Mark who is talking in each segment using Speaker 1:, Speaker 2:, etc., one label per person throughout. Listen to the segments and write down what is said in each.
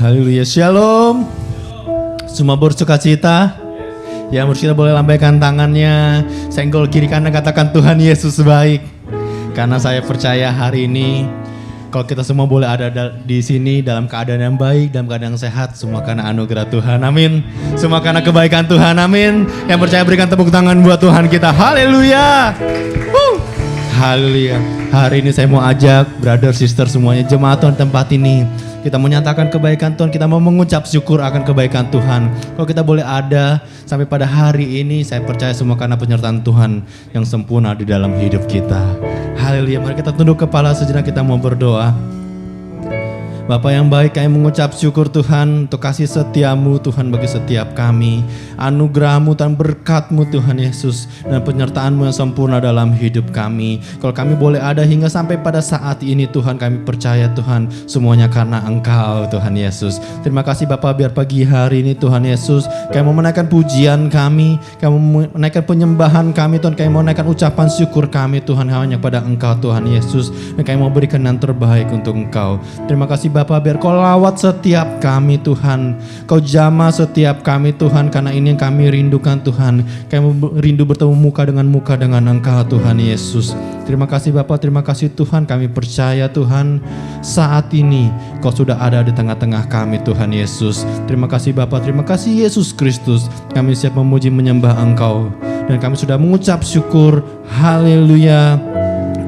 Speaker 1: Haleluya, shalom. Semua bersukacita. Yang kita boleh lambaikan tangannya, senggol kiri kanan, katakan Tuhan Yesus baik. Karena saya percaya hari ini kalau kita semua boleh ada di sini dalam keadaan yang baik, dalam keadaan yang sehat, semua karena anugerah Tuhan, amin. Semua karena kebaikan Tuhan, amin. Yang percaya berikan tepuk tangan buat Tuhan kita, haleluya. Haleluya. Hari ini saya mau ajak brother, sister semuanya, jemaat Tuhan tempat ini, kita menyatakan kebaikan Tuhan, kita mau mengucap syukur akan kebaikan Tuhan. Kalau kita boleh ada sampai pada hari ini, saya percaya semua karena penyertaan Tuhan yang sempurna di dalam hidup kita. Haleluya, mari kita tunduk kepala sejenak, kita mau berdoa. Bapa yang baik, kami mengucap syukur Tuhan untuk kasih setiamu Tuhan bagi setiap kami. Anugerahmu dan berkatmu Tuhan Yesus, dan penyertaanmu yang sempurna dalam hidup kami. Kalau kami boleh ada hingga sampai pada saat ini Tuhan, kami percaya Tuhan semuanya karena Engkau Tuhan Yesus. Terima kasih Bapa, biar pagi hari ini Tuhan Yesus kami mau menaikkan pujian kami, kami mau menaikkan penyembahan kami Tuhan, kami mau menaikkan ucapan syukur kami Tuhan hanya pada Engkau Tuhan Yesus, dan kami mau berikan yang terbaik untuk Engkau. Terima kasih Bapa, biar Kau lawat setiap kami Tuhan, Kau jamah setiap kami Tuhan, karena ini yang kami rindukan Tuhan. Kami rindu bertemu muka dengan Engkau Tuhan Yesus. Terima kasih Bapa, terima kasih Tuhan, kami percaya Tuhan saat ini Kau sudah ada di tengah-tengah kami Tuhan Yesus. Terima kasih Bapa, terima kasih Yesus Kristus, kami siap memuji menyembah Engkau, dan kami sudah mengucap syukur. Haleluya,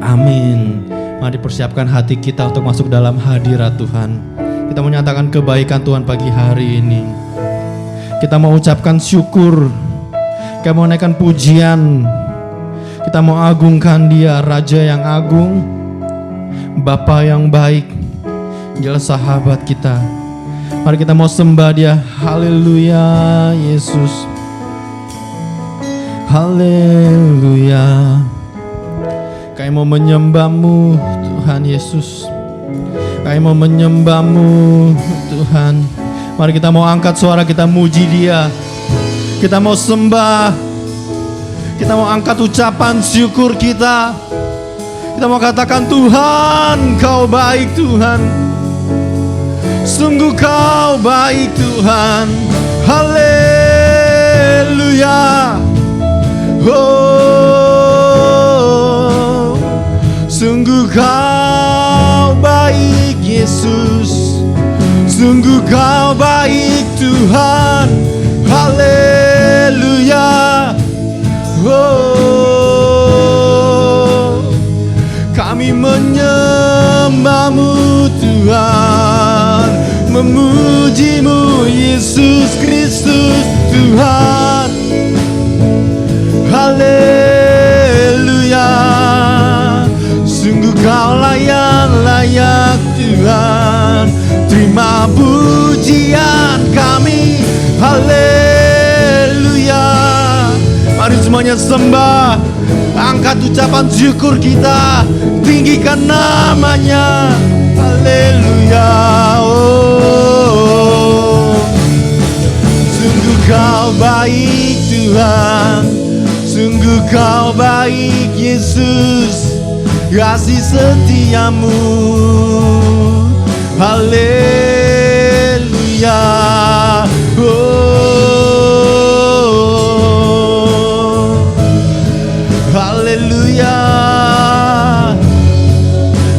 Speaker 1: amin. Mari persiapkan hati kita untuk masuk dalam hadirat Tuhan. Kita menyatakan kebaikan Tuhan pagi hari ini. Kita mau ucapkan syukur. Kita mau naikkan pujian. Kita mau agungkan Dia, Raja yang agung, Bapa yang baik, jelas sahabat kita. Mari kita mau sembah Dia. Haleluya Yesus. Haleluya. Kami mau menyembah-Mu Tuhan Yesus. Kami mau menyembah-Mu Tuhan. Mari kita mau angkat suara, kita muji Dia. Kita mau sembah. Kita mau angkat ucapan syukur kita. Kita mau katakan Tuhan, Kau baik Tuhan. Sungguh Kau baik Tuhan. Haleluya. Sungguh Kau baik Yesus, sungguh Kau baik Tuhan. Haleluya. Kami menyembah-Mu Tuhan, memuji-Mu Yesus Kristus Tuhan. Haleluya. Sungguh Kau layak Tuhan, terima pujian kami. Haleluya. Mari semuanya sembah, Angkat ucapan syukur kita, tinggikan namanya. Haleluya. Oh, sungguh kau baik Tuhan, sungguh kau baik Yesus, kasih setiamu. Haleluya. Oh, haleluya.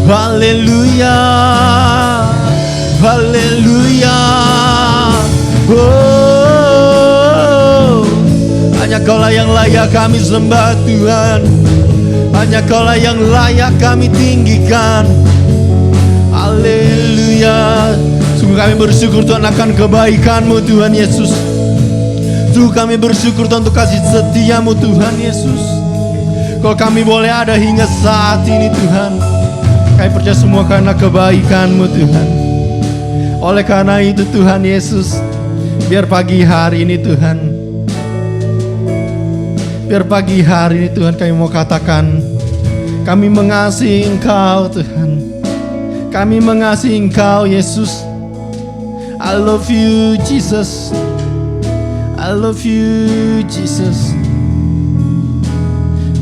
Speaker 1: Haleluya. Haleluya. Oh, hanya Kaulah yang layak kami sembah Tuhan, hanya Kaulah yang layak kami tinggikan. Haleluya. Sungguh kami bersyukur Tuhan akan kebaikan-Mu Tuhan Yesus. Sungguh kami bersyukur Tuhan untuk kasih setia-Mu Tuhan Yesus. Kalau kami boleh ada hingga saat ini Tuhan, kami percaya semua karena kebaikan-Mu Tuhan. Oleh karena itu Tuhan Yesus, biar pagi hari ini Tuhan, biar pagi hari ini Tuhan kami mau katakan, kami mengasihi Engkau Tuhan. Kami mengasihi Engkau Yesus. I love you Jesus. I love you Jesus.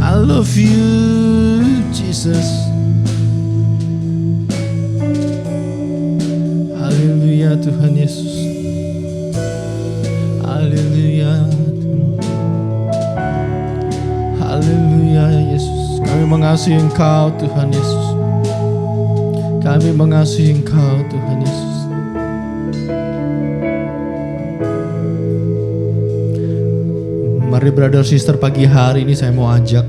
Speaker 1: I love you Jesus. Haleluya Tuhan Yesus. Haleluya. Haleluya Yesus. Kami mengasihi Engkau Tuhan Yesus. Kami mengasihi Engkau Tuhan Yesus. Mari brother sister, pagi hari ini saya mau ajak,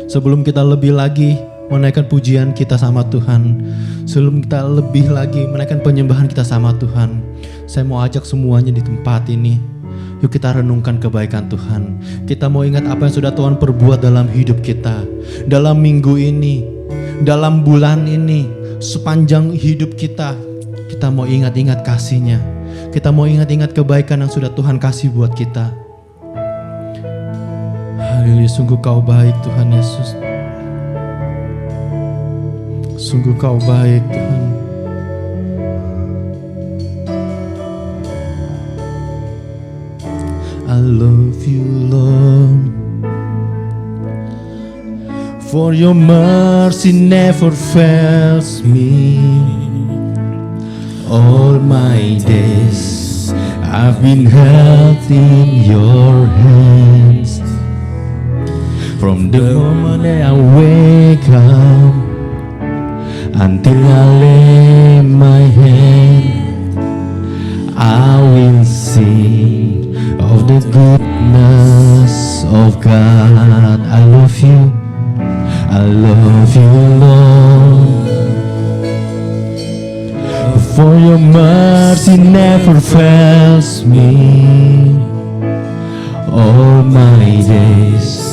Speaker 1: sebelum kita lebih lagi menaikkan pujian kita sama Tuhan, sebelum kita lebih lagi menaikkan penyembahan kita sama Tuhan, saya mau ajak semuanya di tempat ini, yuk kita renungkan kebaikan Tuhan. Kita mau ingat apa yang sudah Tuhan perbuat dalam hidup kita, dalam minggu ini, dalam bulan ini, sepanjang hidup kita. Kita mau ingat-ingat kasih-Nya. Kita mau ingat-ingat kebaikan yang sudah Tuhan kasih buat kita. Haleluya, sungguh Kau baik Tuhan Yesus. Sungguh Kau baik Tuhan. I love you Lord, for your mercy never fails me. All my days I've been held in your hands. From the moment that I wake up until I lay my head, I will sing of the goodness of God. I love you. I love you, Lord, for your mercy never fails me. All my days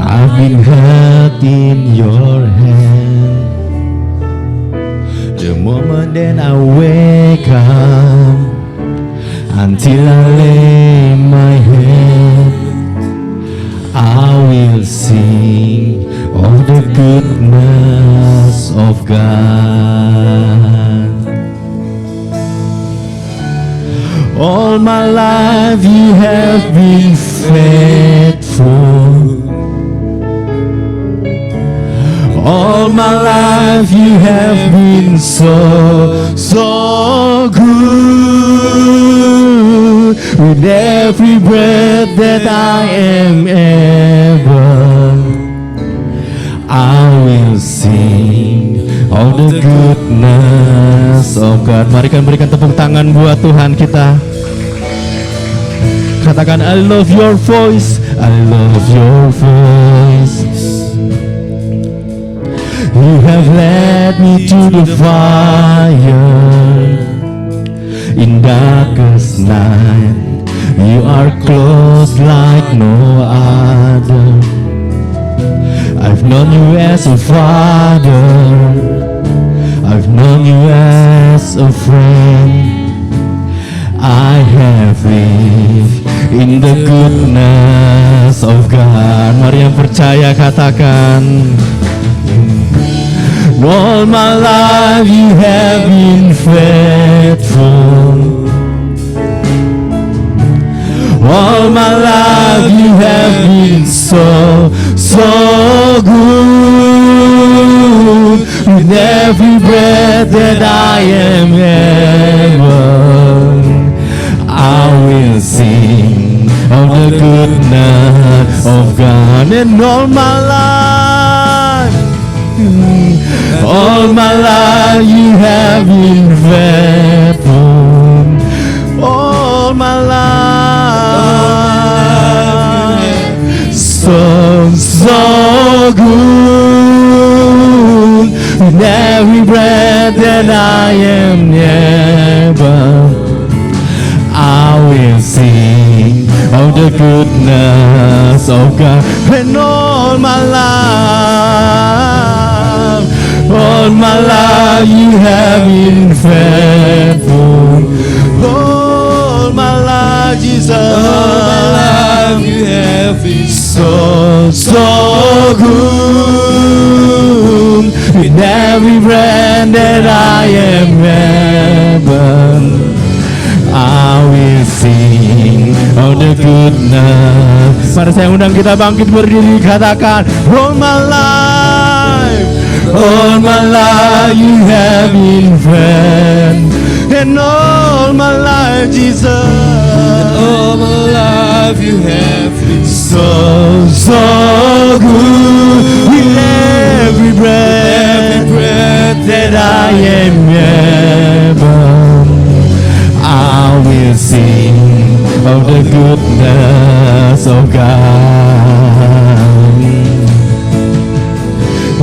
Speaker 1: I've been held in your hand. The moment that I wake up until I lay my head, I will sing of the goodness of God. All my life you have been faithful. All my life you have been so good. With every breath that I am able, I will sing of the goodness of God. Mari kita berikan tepuk tangan buat Tuhan kita. Katakan, I love your voice, I love your voice. You have led me to the fire in darkest night. You are close like no other. I've known you as a father, I've known you as a friend. I have lived in the goodness of God. Mari yang percaya katakan, all my life you have been faithful. All my life you have been so good. With every breath that I am able, I will sing of the goodness of God. And all my life you have been faithful. All my life, so good. With every breath that I am able, I will sing of the goodness of God. And all my life you have been faithful. All my life, Jesus, all my life you have been so good. With every breath that I am able, I will sing of the goodness. Mari saya undang kita bangkit berdiri, katakan, all my life you have been faithful. And all my life, Jesus, and all my life you have been so good. With every breath that I am able, I will sing of the goodness of God.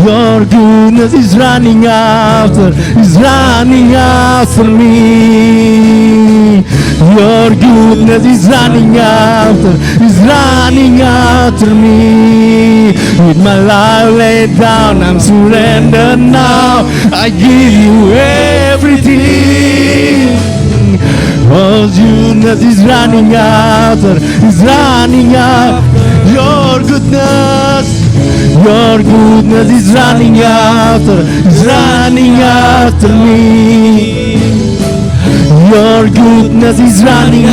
Speaker 1: Your goodness is running after me. Your goodness is running after me. With my life laid down, I'm surrendered now. I give you everything. Oh, goodness is running after your goodness. Your goodness is running after me. Your goodness is running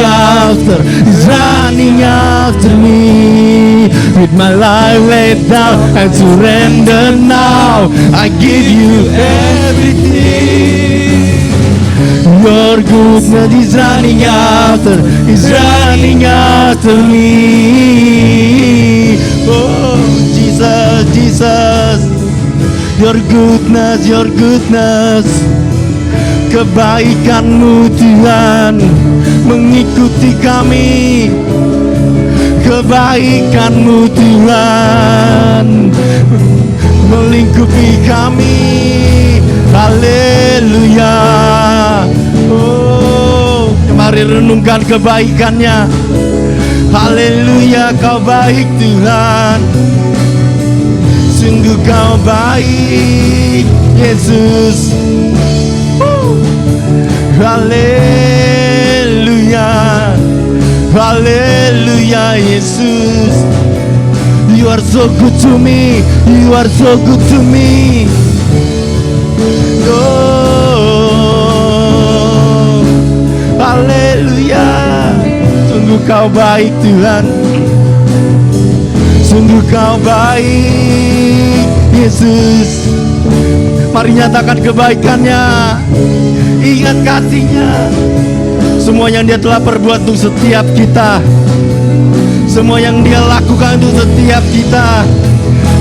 Speaker 1: after me. With my life laid down and surrendered now, I give you everything. Your goodness is running after me. Oh, Jesus, your goodness, kebaikan-Mu Tuhan mengikuti kami. Kebaikan-Mu Tuhan melingkupi kami. Haleluya. Oh, mari renungkan kebaikan-Nya. Haleluya, Kau baik Tuhan. Sungguh Kau baik, Yesus. Haleluya, haleluya, Yesus. You are so good to me. You are so good to me. Oh, haleluya. Sungguh Kau baik Tuhan. Sungguh Kau baik, Yesus. Mari nyatakan kebaikan-Nya, ingat kasih-Nya, semua yang Dia telah perbuat untuk setiap kita, semua yang Dia lakukan untuk setiap kita.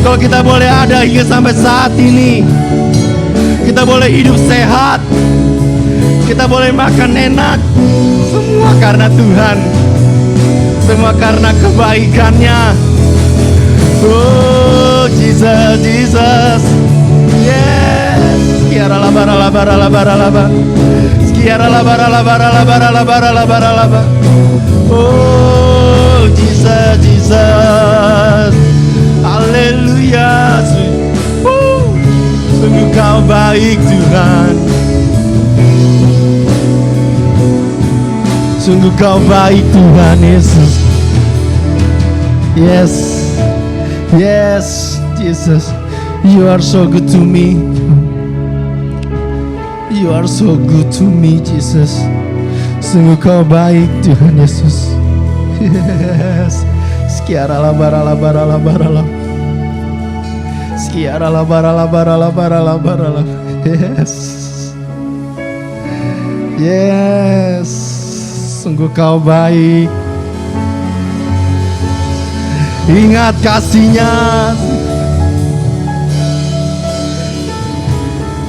Speaker 1: Kalau kita boleh ada hingga sampai saat ini, kita boleh hidup sehat, kita boleh makan enak, semua karena Tuhan, semua karena kebaikan-Nya. Oh, Jesus, Jesus. Yes. Skiara labara labara labara laba. Skiara labara labara labara labara labara laba. Oh, Jesus, Jesus. Haleluya. Sungguh Kau baik Tuhan. Sungguh kau baik Tuhan Yesus. Yes, yes Jesus, you are so good to me. You are so good to me Jesus. Sungguh kau baik Tuhan Yesus. Yes. Skiarala barala barala barala. Skiarala barala barala barala barala. Yes. Yes. Sungguh kau baik. Ingat kasih-Nya.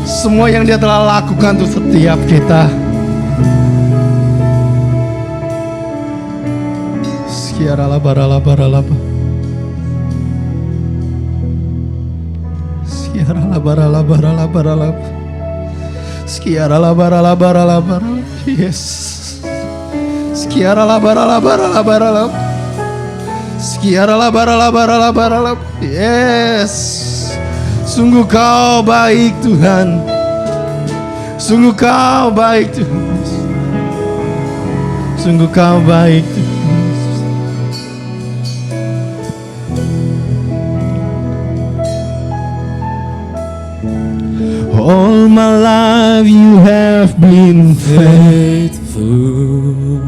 Speaker 1: Semua yang Dia telah lakukan untuk setiap kita. Skiarala barala barala. Skiarala barala barala barala. Skiarala barala barala barala. Yes. Skiarala barala barala barala. Skiarala barala barala barala. Yes. Sungguh kau baik Tuhan. Sungguh kau baik Tuhan. Sungguh kau baik Tuhan. All my life you have been faithful,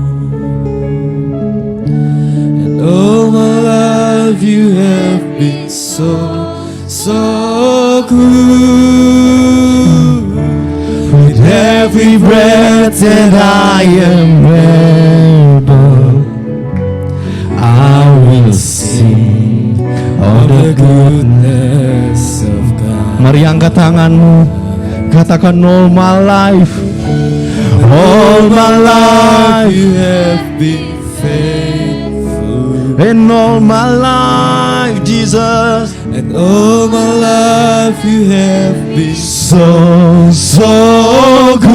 Speaker 1: and all my life you have been so good. With every breath that I am able, I will sing of the goodness of God. Mari angkat tanganmu, katakan all my life. All my life you have been faithful, and all my life Jesus, and all my life you have been so good.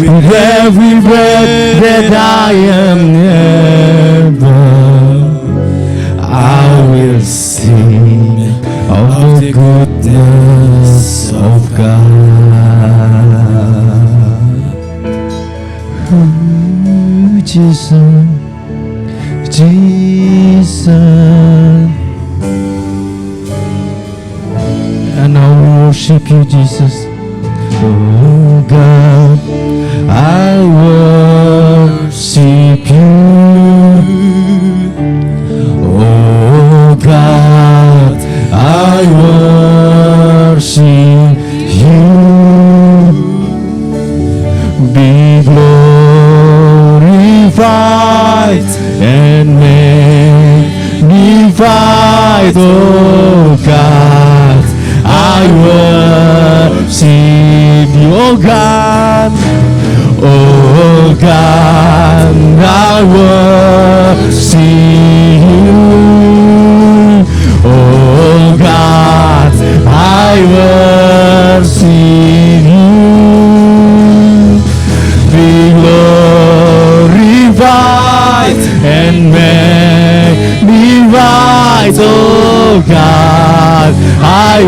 Speaker 1: With every breath that I am able, I will sing of the goodness of God. Oh, Jesus, Jesus, and I worship you, Jesus. Oh God, I worship you. Oh God, I worship you. Be glorified and magnified, oh God, I worship you, oh God. Oh God, I worship you. Oh God, I worship you. Be glorified and magnified, oh God, I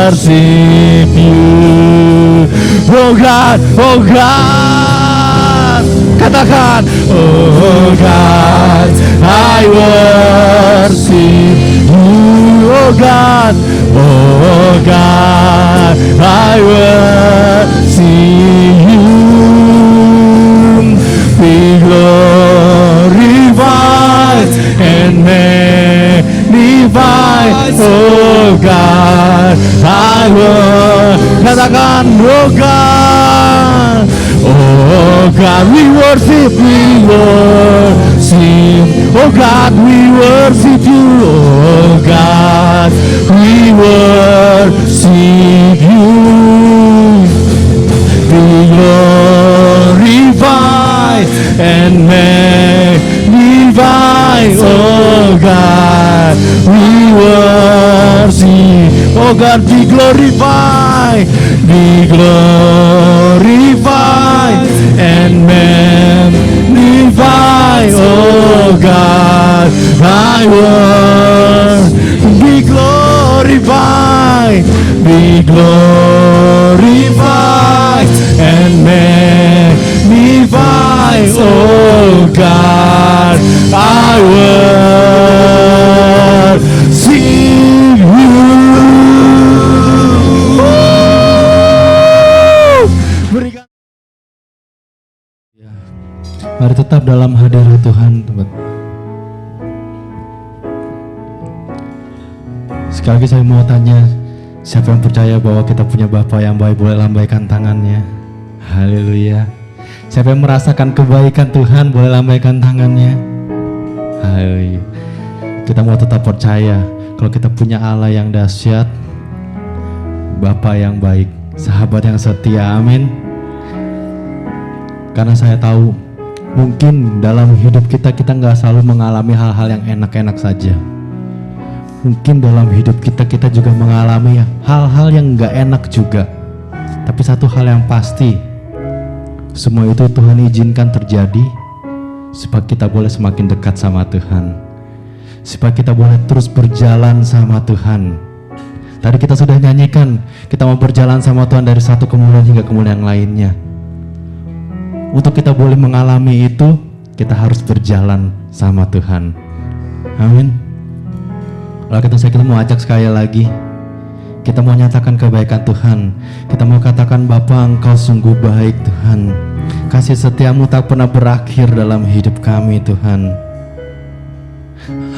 Speaker 1: worship you. Oh God, oh God, katakan, oh God, I worship you. Oh God, oh God, I worship you. Be glorified and magnified, oh God, I worship. Katakan, oh God, oh God, we worship, oh God, we worship you, oh God, we worship you. Be glorified and magnified, oh God, we worship. Oh God, be glorified, and magnified, oh God, I worship. Be glorified, and magnified. worship you. Berikan. Mari tetap dalam hadirat Tuhan, teman. Sekali lagi saya mau tanya, siapa yang percaya bahwa kita punya Bapa yang baik, boleh lambaikan tangannya. Haleluya. Siapa yang merasakan kebaikan Tuhan, boleh lambaikan tangannya. Haleluya. Kita mau tetap percaya kalau kita punya Allah yang dahsyat, Bapa yang baik, sahabat yang setia. Amin. Karena saya tahu mungkin dalam hidup kita nggak selalu mengalami hal-hal yang enak-enak saja. Mungkin dalam hidup kita juga mengalami hal-hal yang nggak enak juga. Tapi satu hal yang pasti, semua itu Tuhan izinkan terjadi supaya kita boleh semakin dekat sama Tuhan, supaya kita boleh terus berjalan sama Tuhan. Tadi kita sudah nyanyikan, kita mau berjalan sama Tuhan dari satu kemuliaan hingga kemuliaan yang lainnya. Untuk kita boleh mengalami itu, kita harus berjalan sama Tuhan. Amin. Lalu kita mau ajak sekali lagi, kita mau nyatakan kebaikan Tuhan. Kita mau katakan, Bapa, Engkau sungguh baik Tuhan. Kasih setiamu tak pernah berakhir dalam hidup kami Tuhan.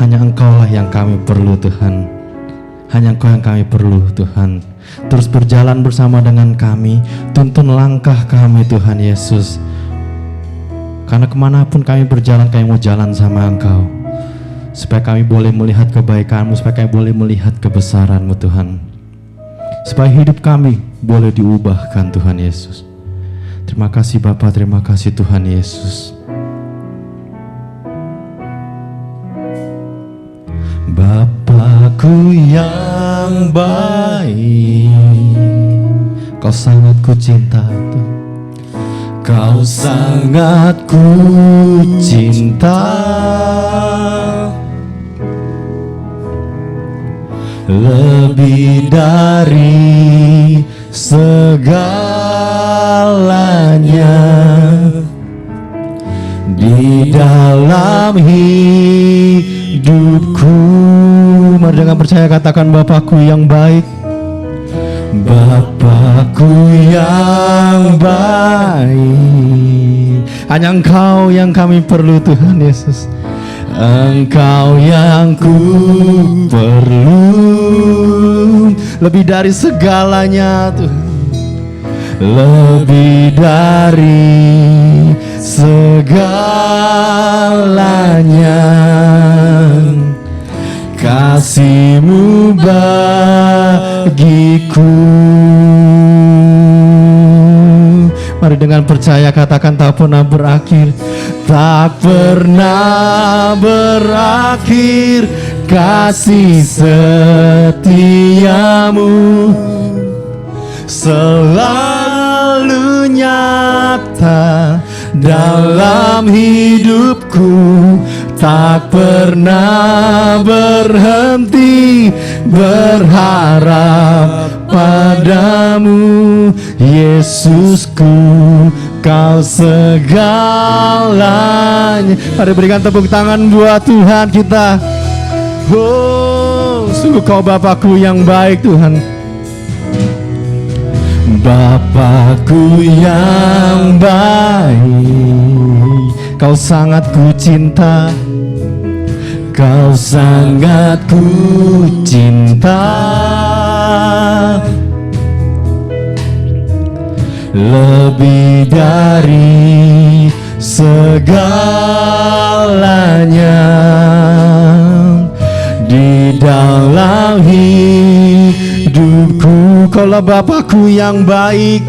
Speaker 1: Hanya Engkaulah yang kami perlu Tuhan. Hanya Engkau yang kami perlu Tuhan. Terus berjalan bersama dengan kami, tuntun langkah kami Tuhan Yesus. Karena kemanapun kami berjalan, kami mau jalan sama Engkau, supaya kami boleh melihat kebaikan-Mu, supaya kami boleh melihat kebesaran-Mu Tuhan, supaya hidup kami boleh diubahkan Tuhan Yesus. Terima kasih Bapa, terima kasih Tuhan Yesus. Bapakku yang baik, Kau sangat ku cinta Tuhan. Kau sangat ku cinta, lebih dari segalanya. Di dalam hidupku, mari dengan percaya katakan, Bapakku yang baik. Bapakku yang baik, hanya Engkau yang kami perlu Tuhan Yesus. Engkau yang ku perlu, lebih dari segalanya Tuhan, lebih dari segalanya. Kasih-Mu bagiku. Mari dengan percaya katakan, tak pernah berakhir, tak pernah berakhir kasih setiamu, selalu nyata dalam hidupku. Tak pernah berhenti berharap padamu, Yesusku, Kau segalanya. Mari berikan tepuk tangan buat Tuhan kita. Oh, sungguh Kau Bapakku yang baik Tuhan. Bapakku yang baik, Kau sangat ku cinta. Kau sangat ku cinta, lebih dari segalanya. Di dalam hidupku, Kaulah Bapakku yang baik.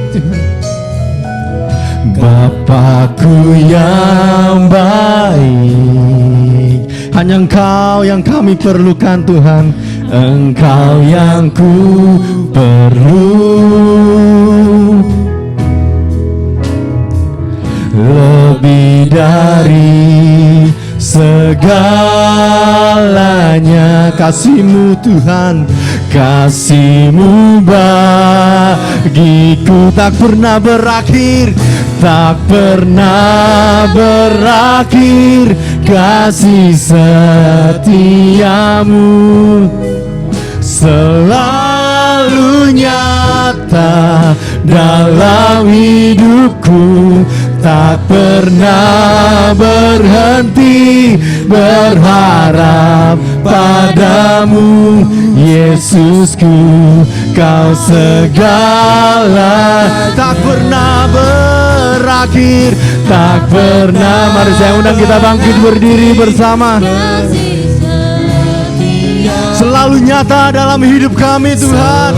Speaker 1: Bapakku yang baik, hanya Engkau yang kami perlukan Tuhan. Engkau yang ku perlu, lebih dari segalanya. Kasih-Mu Tuhan, Kasih-Mu bagiku, bagiku tak pernah berakhir, tak pernah berakhir kasih setiamu, selalu nyata dalam hidupku, tak pernah berhenti berharap padamu, Yesusku, kau segala, tak pernah berakhir, tak pernah. Mari saya undang kita bangkit berdiri bersama. Selalu nyata dalam hidup kami Tuhan,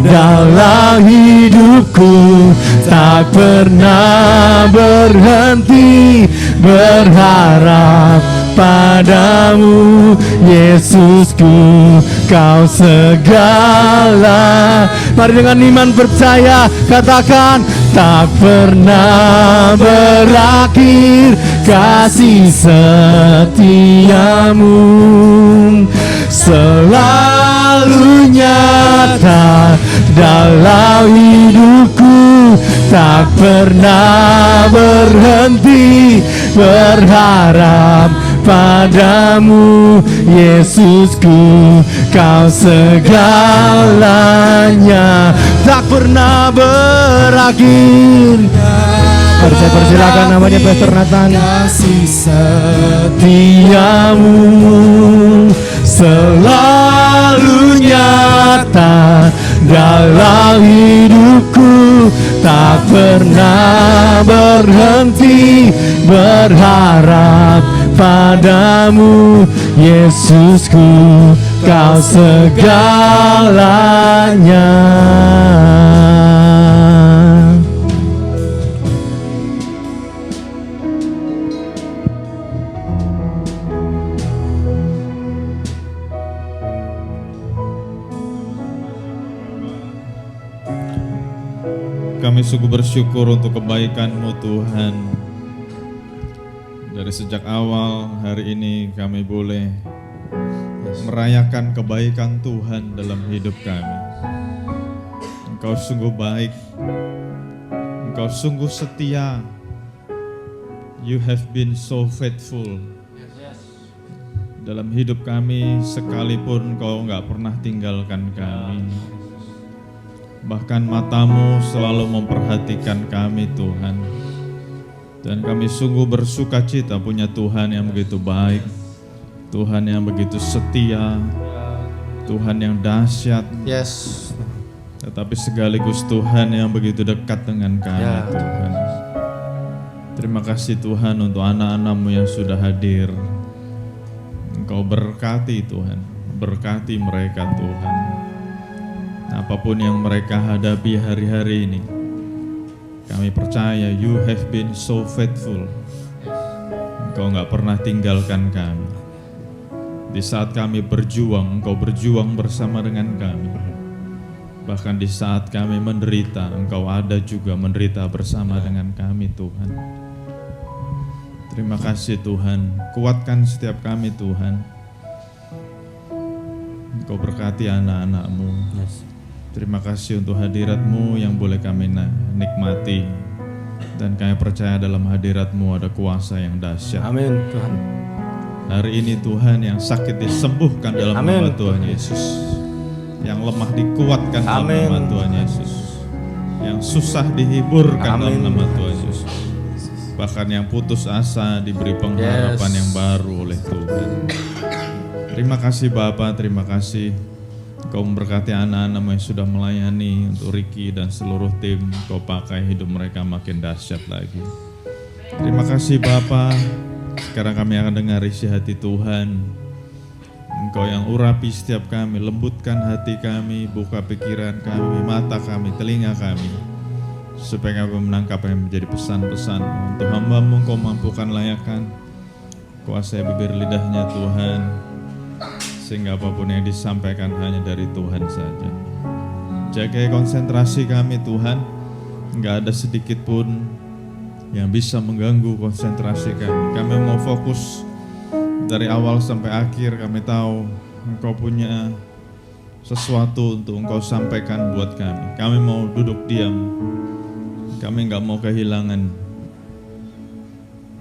Speaker 1: dalam hidupku, tak pernah berhenti berharap padamu, Yesusku, kau segala. Mari dengan iman percaya katakan, tak pernah berakhir kasih setiamu, selalu nyata dalam hidupku, tak pernah berhenti berharap padamu, Yesusku, kau segalanya, tak pernah berakhir. Mari saya persilakan namanya Pastor Nathan. Kasih setiamu selalu nyata dalam hidupku, tak pernah berhenti berharap padamu, Yesusku, kau segalanya.
Speaker 2: Kami sungguh bersyukur untuk kebaikan-Mu Tuhan. Dari sejak awal hari ini kami boleh merayakan kebaikan Tuhan dalam hidup kami. Engkau sungguh baik, Engkau sungguh setia. You have been so faithful. Dalam hidup kami sekalipun Engkau gak pernah tinggalkan kami. Bahkan mata-Mu selalu memperhatikan kami Tuhan. Dan kami sungguh bersuka cita punya Tuhan yang begitu baik, Tuhan yang begitu setia, Tuhan yang dahsyat.
Speaker 1: Yes.
Speaker 2: Tetapi sekaligus Tuhan yang begitu dekat dengan kami Tuhan. Terima kasih Tuhan untuk anak-anak-Mu yang sudah hadir. Engkau berkati Tuhan, berkati mereka Tuhan. Apapun yang mereka hadapi hari-hari ini, kami percaya You have been so faithful. Engkau gak pernah tinggalkan kami. Di saat kami berjuang, Engkau berjuang bersama dengan kami. Bahkan di saat kami menderita, Engkau ada juga menderita bersama dengan kami Tuhan. Terima kasih Tuhan, kuatkan setiap kami Tuhan. Engkau berkati anak-anak-Mu. Terima kasih untuk hadirat-Mu yang boleh kami nikmati. Dan kami percaya dalam hadirat-Mu ada kuasa yang dahsyat.
Speaker 1: Amin Tuhan.
Speaker 2: Hari ini Tuhan yang sakit disembuhkan dalam nama Tuhan Yesus. Yang lemah dikuatkan dalam nama Tuhan Yesus. Yang susah dihiburkan dalam nama Tuhan Yesus. Bahkan yang putus asa diberi pengharapan yang baru oleh Tuhan. Terima kasih Bapa, terima kasih. Kau memberkati anak-anak yang sudah melayani untuk Ricky dan seluruh tim. Kau pakai hidup mereka makin dahsyat lagi. Terima kasih Bapa. Sekarang kami akan dengar isi hati Tuhan. Engkau yang urapi setiap kami, lembutkan hati kami, buka pikiran kami, mata kami, telinga kami, supaya kami menangkap yang menjadi pesan-pesan. Untuk hamba-Mu Engkau mampukan layakan, kuasai bibir lidahnya Tuhan, sehingga apapun yang disampaikan hanya dari Tuhan saja. Jaga konsentrasi kami Tuhan, enggak ada sedikit pun yang bisa mengganggu konsentrasi kami. Kami mau fokus dari awal sampai akhir. Kami tahu Engkau punya sesuatu untuk Engkau sampaikan buat kami. Kami mau duduk diam, kami nggak mau kehilangan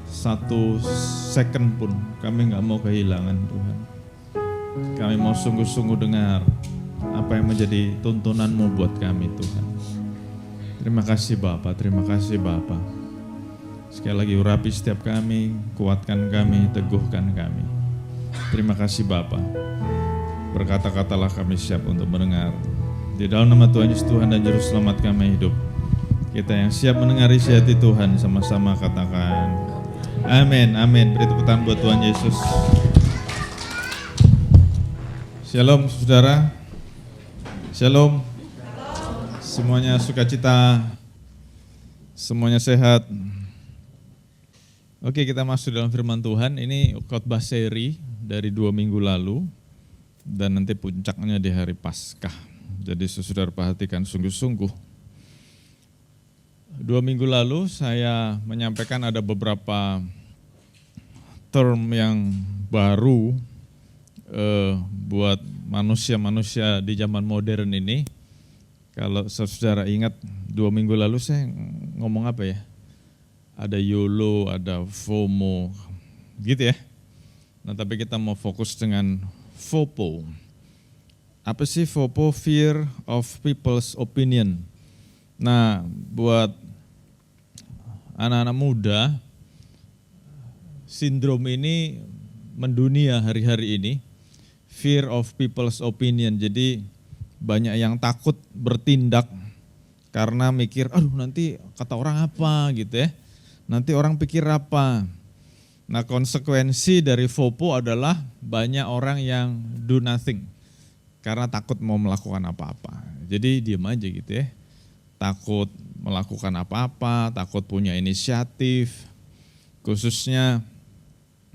Speaker 2: satu second pun, kami nggak mau kehilangan Tuhan. Kami mau sungguh-sungguh dengar apa yang menjadi tuntunan-Mu buat kami Tuhan. Terima kasih Bapa, terima kasih Bapa. Sekali lagi urapi setiap kami, kuatkan kami, teguhkan kami. Terima kasih Bapa. Berkata-katalah kami siap untuk mendengar. Di dalam nama Tuhan Yesus Tuhan dan Juru Selamat kami hidup. Kita yang siap mendengar isi hati Tuhan sama-sama katakan amin, amin. Beri tepuk tangan buat Tuhan Yesus. Shalom saudara. Shalom. Semuanya sukacita, semuanya sehat. Oke, kita masuk dalam firman Tuhan. Ini khotbah seri dari 2 minggu lalu dan nanti puncaknya di hari Paskah. Jadi saudara perhatikan sungguh-sungguh. 2 minggu lalu saya menyampaikan ada beberapa term yang baru buat manusia-manusia di zaman modern ini. Kalau saudara ingat 2 minggu lalu saya ngomong apa ya? Ada YOLO, ada FOMO, gitu ya. Nah tapi kita mau fokus dengan FOPO. Apa sih FOPO? Fear of People's Opinion. Nah buat anak-anak muda, sindrom ini mendunia hari-hari ini. Fear of People's Opinion. Jadi banyak yang takut bertindak karena mikir, aduh nanti kata orang apa gitu ya. Nanti orang pikir apa. Nah konsekuensi dari FOPO adalah banyak orang yang do nothing. Karena takut mau melakukan apa-apa. Jadi diam aja gitu ya. Takut melakukan apa-apa, takut punya inisiatif. Khususnya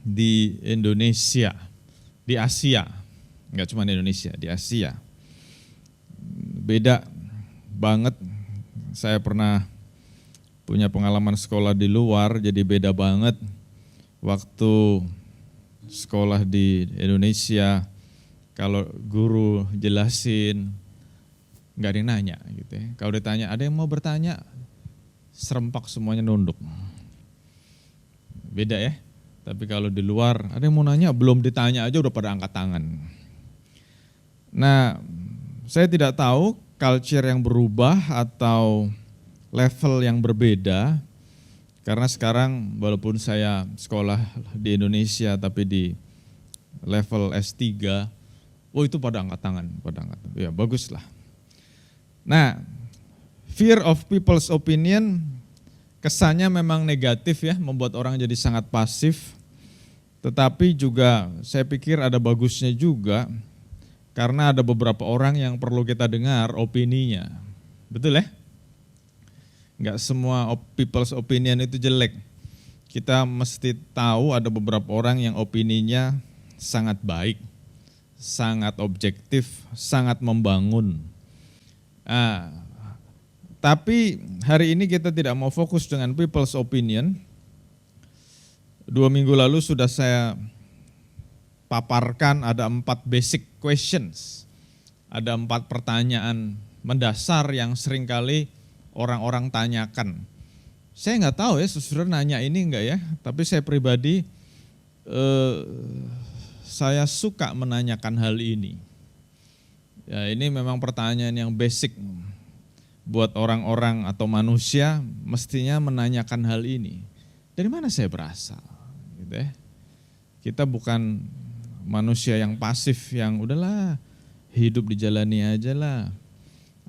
Speaker 2: di Indonesia, di Asia. Enggak cuma di Indonesia, di Asia. Beda banget, saya pernah punya pengalaman sekolah di luar, jadi beda banget waktu sekolah di Indonesia, kalau guru jelasin, nggak ada yang nanya gitu ya. Kalau ditanya, ada yang mau bertanya, serempak semuanya nunduk. Beda ya, tapi kalau di luar, ada yang mau nanya, belum ditanya aja udah pada angkat tangan. Nah, saya tidak tahu culture yang berubah atau level yang berbeda, karena sekarang walaupun saya sekolah di Indonesia tapi di level S3, itu pada angkat tangan, ya baguslah. Nah, fear of people's opinion kesannya memang negatif ya, membuat orang jadi sangat pasif, tetapi juga saya pikir ada bagusnya juga. Karena ada beberapa orang yang perlu kita dengar opininya. Betul ya? Enggak semua people's opinion itu jelek. Kita mesti tahu ada beberapa orang yang opininya sangat baik, sangat objektif, sangat membangun. Nah, tapi hari ini kita tidak mau fokus dengan people's opinion. 2 minggu lalu sudah saya paparkan ada 4 basic questions. Ada 4 pertanyaan mendasar yang seringkali orang-orang tanyakan. Saya nggak tahu ya, saudara nanya ini enggak ya, tapi saya pribadi saya suka menanyakan hal ini. Ya, ini memang pertanyaan yang basic buat orang-orang atau manusia mestinya menanyakan hal ini. Dari mana saya berasal? Gitu ya. Kita bukan manusia yang pasif, yang udahlah hidup dijalani aja lah,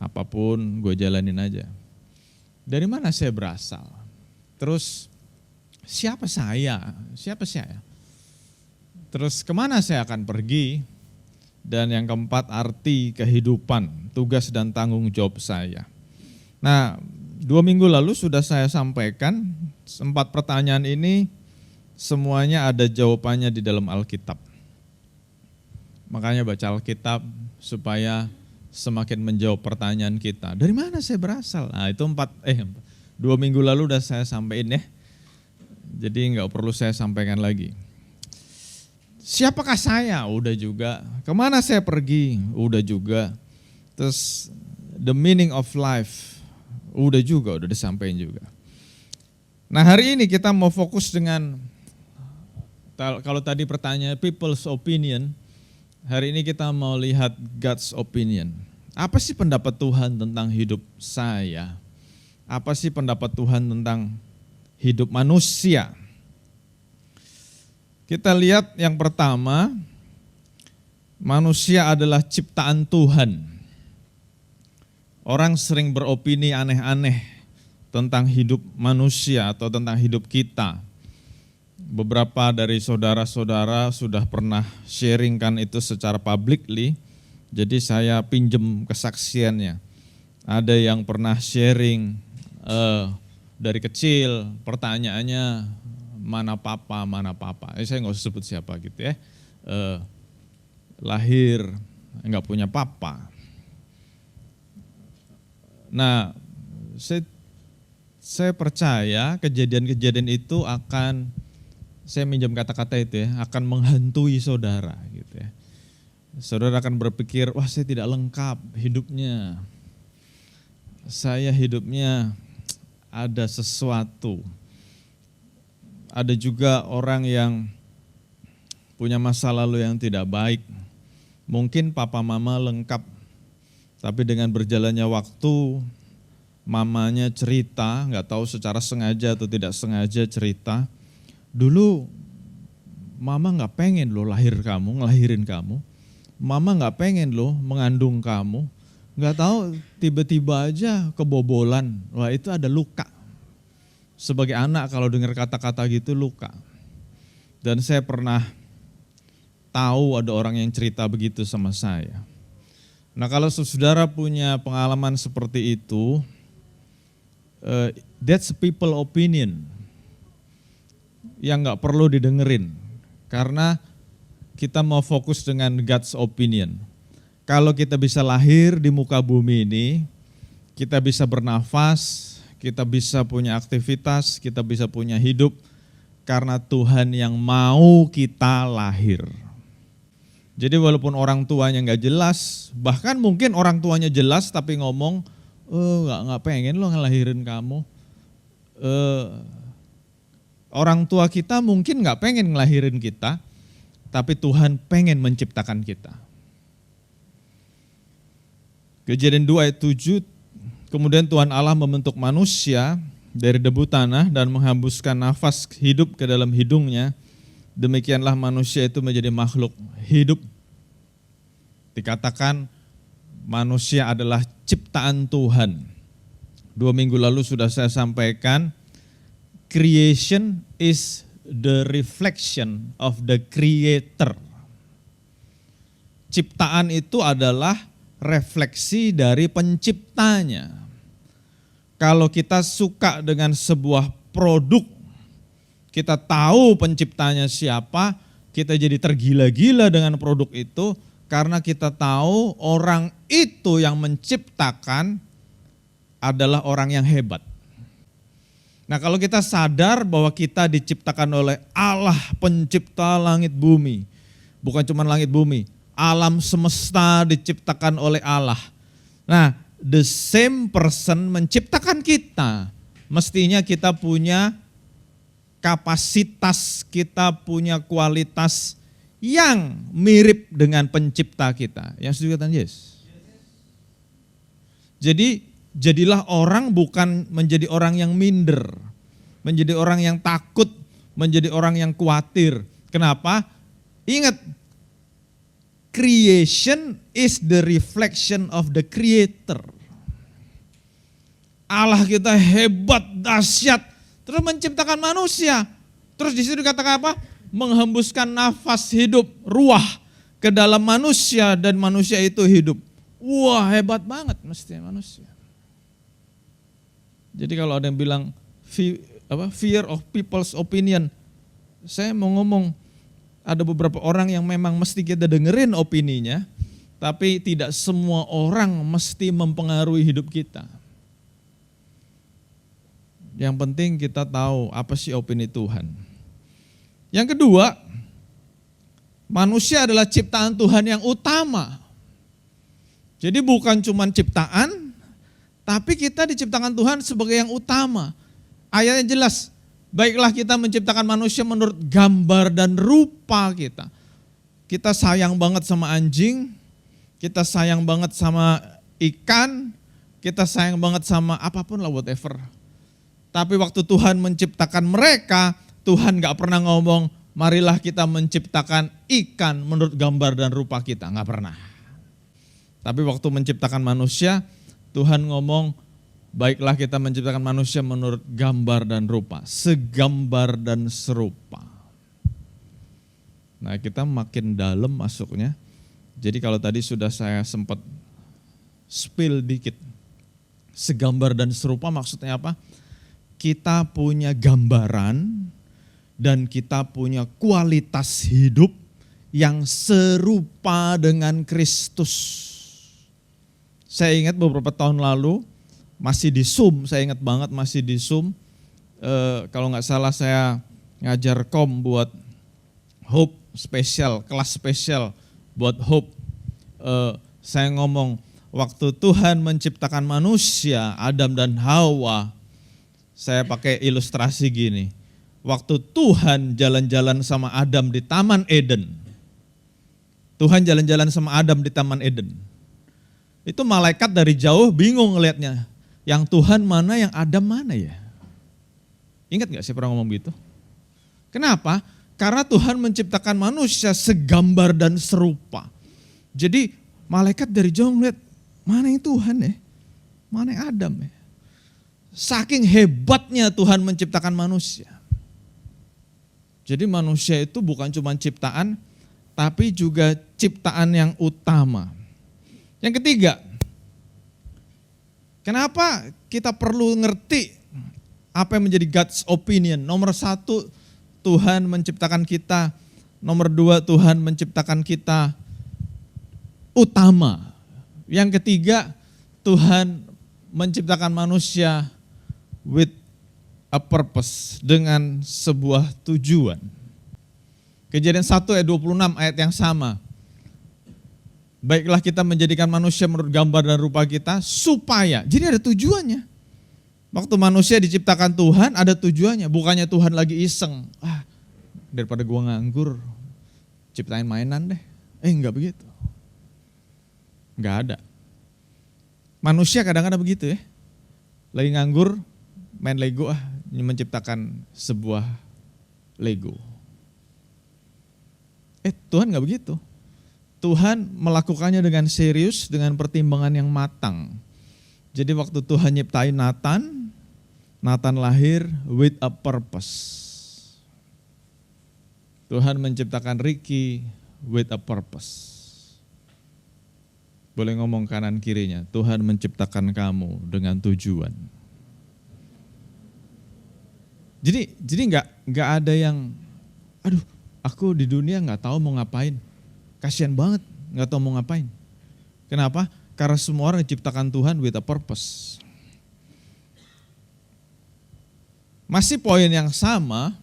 Speaker 2: apapun gue jalanin aja. Dari mana saya berasal? Terus siapa saya? Terus kemana saya akan pergi? Dan yang keempat, arti kehidupan, tugas dan tanggung jawab saya. Nah, 2 minggu lalu sudah saya sampaikan 4 pertanyaan ini semuanya ada jawabannya di dalam Alkitab. Makanya baca Alkitab supaya semakin menjawab pertanyaan kita. Dari mana saya berasal? Nah itu 2 minggu lalu udah saya sampaikan ya. Jadi nggak perlu saya sampaikan lagi. siapakah saya? Udah juga. Kemana saya pergi? Udah juga. Terus the meaning of life? Udah juga, udah disampaikan juga. Nah hari ini kita mau fokus dengan, kalau tadi pertanyaan people's opinion, hari ini kita mau lihat God's opinion. Apa sih pendapat Tuhan tentang hidup saya? Apa sih pendapat Tuhan tentang hidup manusia? Kita lihat yang pertama, manusia adalah ciptaan Tuhan. Orang sering beropini aneh-aneh tentang hidup manusia atau tentang hidup kita. Beberapa dari saudara-saudara sudah pernah sharingkan itu secara publicly, jadi saya pinjem kesaksiannya. Ada yang pernah sharing dari kecil, pertanyaannya mana papa. Saya nggak usah sebut siapa gitu ya. Lahir nggak punya papa. Nah, saya percaya kejadian-kejadian itu akan, saya minjam kata-kata itu ya, akan menghantui saudara gitu ya. Saudara akan berpikir, wah saya tidak lengkap hidupnya. Saya hidupnya ada sesuatu. Ada juga orang yang punya masa lalu yang tidak baik. Mungkin papa mama lengkap, tapi dengan berjalannya waktu, mamanya cerita, nggak tahu secara sengaja atau tidak sengaja cerita, dulu mama nggak pengen lo ngelahirin kamu. Mama nggak pengen lo mengandung kamu. Nggak tahu tiba-tiba aja kebobolan. Wah itu ada luka. Sebagai anak kalau dengar kata-kata gitu luka. Dan saya pernah tahu ada orang yang cerita begitu sama saya. Nah kalau saudara punya pengalaman seperti itu, that's people opinion yang nggak perlu didengerin. Karena kita mau fokus dengan God's opinion. Kalau kita bisa lahir di muka bumi ini, kita bisa bernafas, kita bisa punya aktivitas, kita bisa punya hidup karena Tuhan yang mau kita lahir. Jadi walaupun orang tuanya nggak jelas, bahkan mungkin orang tuanya jelas tapi ngomong, nggak pengen lo ngelahirin kamu. Orang tua kita mungkin nggak pengen ngelahirin kita, tapi Tuhan pengen menciptakan kita. Kejadian 2 ayat 7, kemudian Tuhan Allah membentuk manusia dari debu tanah dan menghembuskan nafas hidup ke dalam hidungnya. Demikianlah manusia itu menjadi makhluk hidup. Dikatakan manusia adalah ciptaan Tuhan. 2 minggu lalu sudah saya sampaikan, creation is the reflection of the creator. Ciptaan itu adalah refleksi dari penciptanya. Kalau kita suka dengan sebuah produk, kita tahu penciptanya siapa, kita jadi tergila-gila dengan produk itu karena kita tahu orang itu yang menciptakan adalah orang yang hebat. Nah kalau kita sadar bahwa kita diciptakan oleh Allah pencipta langit bumi, bukan cuma langit bumi, alam semesta diciptakan oleh Allah. Nah, the same person menciptakan kita. Mestinya kita punya kapasitas, kita punya kualitas yang mirip dengan pencipta kita. Yang setuju kata yes. Jadi, jadilah orang bukan menjadi orang yang minder, menjadi orang yang takut, menjadi orang yang khawatir. Kenapa? Ingat, creation is the reflection of the creator. Allah kita hebat, dahsyat, terus menciptakan manusia. Terus di situ dikatakan apa? Menghembuskan nafas hidup, ruah ke dalam manusia dan manusia itu hidup. Wah, hebat banget mestinya manusia. Jadi kalau ada yang bilang fear of people's opinion, saya mau ngomong, ada beberapa orang yang memang mesti kita dengerin opininya, tapi tidak semua orang mesti mempengaruhi hidup kita. Yang penting kita tahu apa sih opini Tuhan. Yang kedua, Manusia adalah ciptaan Tuhan yang utama. Jadi bukan cuma ciptaan, tapi kita diciptakan Tuhan sebagai yang utama. Ayatnya jelas, baiklah kita menciptakan manusia menurut gambar dan rupa kita. Kita sayang banget sama anjing, kita sayang banget sama ikan, kita sayang banget sama apapun lah whatever. Tapi waktu Tuhan menciptakan mereka, Tuhan gak pernah ngomong, marilah kita menciptakan ikan menurut gambar dan rupa kita. Gak pernah. Tapi waktu menciptakan manusia, Tuhan ngomong, baiklah kita menciptakan manusia menurut gambar dan rupa. Segambar dan serupa. Nah, kita makin dalam masuknya. Jadi kalau tadi sudah saya sempat spill dikit. Segambar dan serupa maksudnya apa? Kita punya gambaran dan kita punya kualitas hidup yang serupa dengan Kristus. Saya ingat beberapa tahun lalu, masih di Zoom, saya ingat banget masih di Zoom. Kalau nggak salah saya ngajar buat Hope spesial, kelas spesial buat Hope. Saya ngomong, waktu Tuhan menciptakan manusia, Adam dan Hawa, saya pakai ilustrasi gini. Waktu Tuhan jalan-jalan sama Adam di Taman Eden. Tuhan jalan-jalan sama Adam di Taman Eden. Itu malaikat dari jauh bingung ngelihatnya. Yang Tuhan mana, yang Adam mana ya? Ingat gak saya pernah ngomong gitu? Kenapa? Karena Tuhan menciptakan manusia segambar dan serupa. Jadi malaikat dari jauh ngeliat, mana yang Tuhan ya? Mana yang Adam ya? Saking hebatnya Tuhan menciptakan manusia. Jadi manusia itu bukan cuma ciptaan, tapi juga ciptaan yang utama. Yang ketiga, kenapa kita perlu ngerti apa yang menjadi God's opinion? Nomor 1, Tuhan menciptakan kita. Nomor 2, Tuhan menciptakan kita utama. Yang ketiga, Tuhan menciptakan manusia with a purpose, dengan sebuah tujuan. Kejadian 1 ayat 26 ayat yang sama. Baiklah kita menjadikan manusia menurut gambar dan rupa kita supaya, jadi ada tujuannya. Waktu manusia diciptakan Tuhan ada tujuannya, bukannya Tuhan lagi iseng. Daripada gua nganggur, ciptain mainan deh. Enggak begitu. Enggak ada. Manusia kadang-kadang begitu ya. Lagi nganggur, main Lego menciptakan sebuah Lego. Tuhan gak begitu. Tuhan melakukannya dengan serius, dengan pertimbangan yang matang. Jadi waktu Tuhan nyiptain Nathan lahir with a purpose. Tuhan menciptakan Ricky with a purpose. Boleh ngomong kanan kirinya, Tuhan menciptakan kamu dengan tujuan. Jadi nggak ada yang, aduh, aku di dunia nggak tahu mau ngapain, kasihan banget nggak tahu mau ngapain. Kenapa? Karena semua orang diciptakan Tuhan with a purpose. Masih poin yang sama,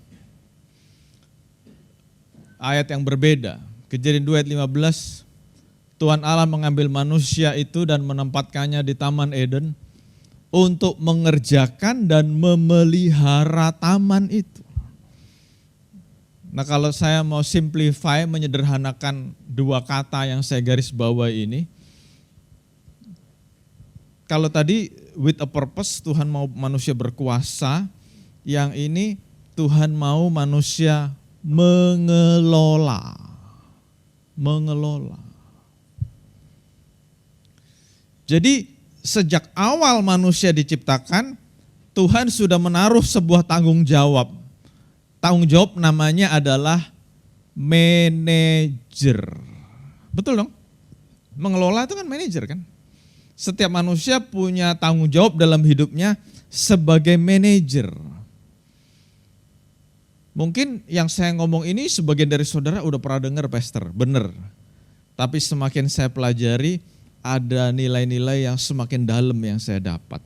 Speaker 2: ayat yang berbeda. Kejadian 2 ayat 15, Tuhan Allah mengambil manusia itu dan menempatkannya di Taman Eden untuk mengerjakan dan memelihara taman itu. Nah kalau saya mau simplify, menyederhanakan dua kata yang saya garis bawahi ini. Kalau tadi with a purpose, Tuhan mau manusia berkuasa. Yang ini Tuhan mau manusia mengelola. Jadi sejak awal manusia diciptakan, Tuhan sudah menaruh sebuah tanggung jawab. Tanggung jawab namanya adalah manajer. Betul dong? Mengelola itu kan manajer kan? Setiap manusia punya tanggung jawab dalam hidupnya sebagai manajer. Mungkin yang saya ngomong ini sebagian dari saudara udah pernah dengar pastor, benar. Tapi semakin saya pelajari, ada nilai-nilai yang semakin dalam yang saya dapat.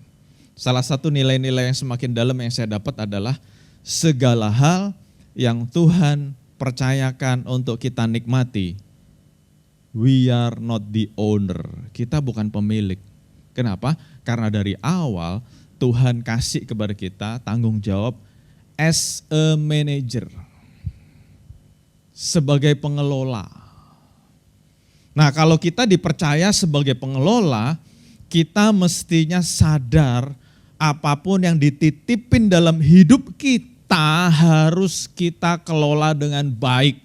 Speaker 2: Salah satu nilai-nilai yang semakin dalam yang saya dapat adalah segala hal yang Tuhan percayakan untuk kita nikmati, we are not the owner. Kita bukan pemilik. Kenapa? Karena dari awal Tuhan kasih kepada kita tanggung jawab as a manager, sebagai pengelola. Nah, kalau kita dipercaya sebagai pengelola, kita mestinya sadar apapun yang dititipin dalam hidup kita harus kita kelola dengan baik.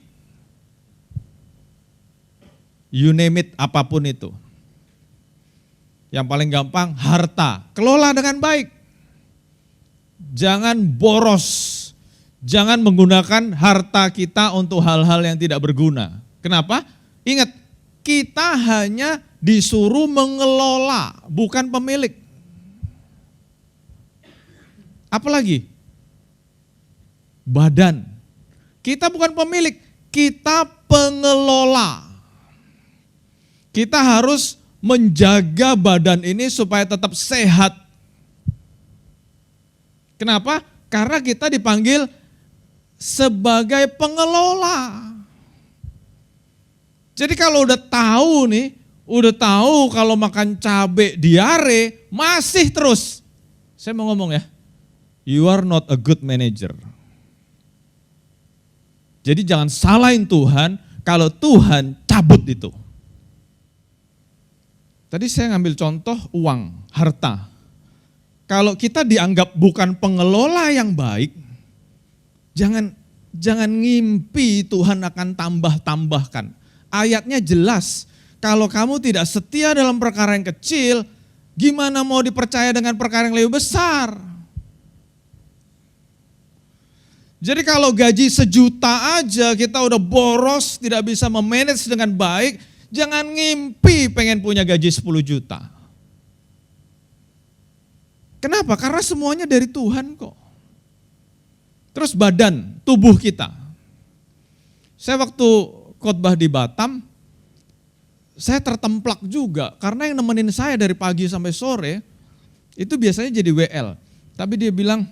Speaker 2: You name it, apapun itu. Yang paling gampang, harta. Kelola dengan baik. Jangan boros. Jangan menggunakan harta kita untuk hal-hal yang tidak berguna. Kenapa? Ingat, kita hanya disuruh mengelola, bukan pemilik. Apalagi? Badan. Kita bukan pemilik, kita pengelola. Kita harus menjaga badan ini supaya tetap sehat. Kenapa? Karena kita dipanggil sebagai pengelola. Jadi kalau udah tahu nih, udah tahu kalau makan cabai diare, masih terus. Saya mau ngomong ya, you are not a good manager. Jadi jangan salahin Tuhan kalau Tuhan cabut itu. Tadi saya ngambil contoh uang, harta. Kalau kita dianggap bukan pengelola yang baik, jangan ngimpi Tuhan akan tambah-tambahkan. Ayatnya jelas, kalau kamu tidak setia dalam perkara yang kecil, gimana mau dipercaya dengan perkara yang lebih besar? Jadi kalau gaji 1 juta aja kita udah boros, tidak bisa memanage dengan baik, jangan ngimpi pengen punya gaji 10 juta. Kenapa? Karena semuanya dari Tuhan kok. Terus badan, tubuh kita. Saya waktu khotbah di Batam, saya tertemplak juga. Karena yang nemenin saya dari pagi sampai sore, itu biasanya jadi WL. Tapi dia bilang,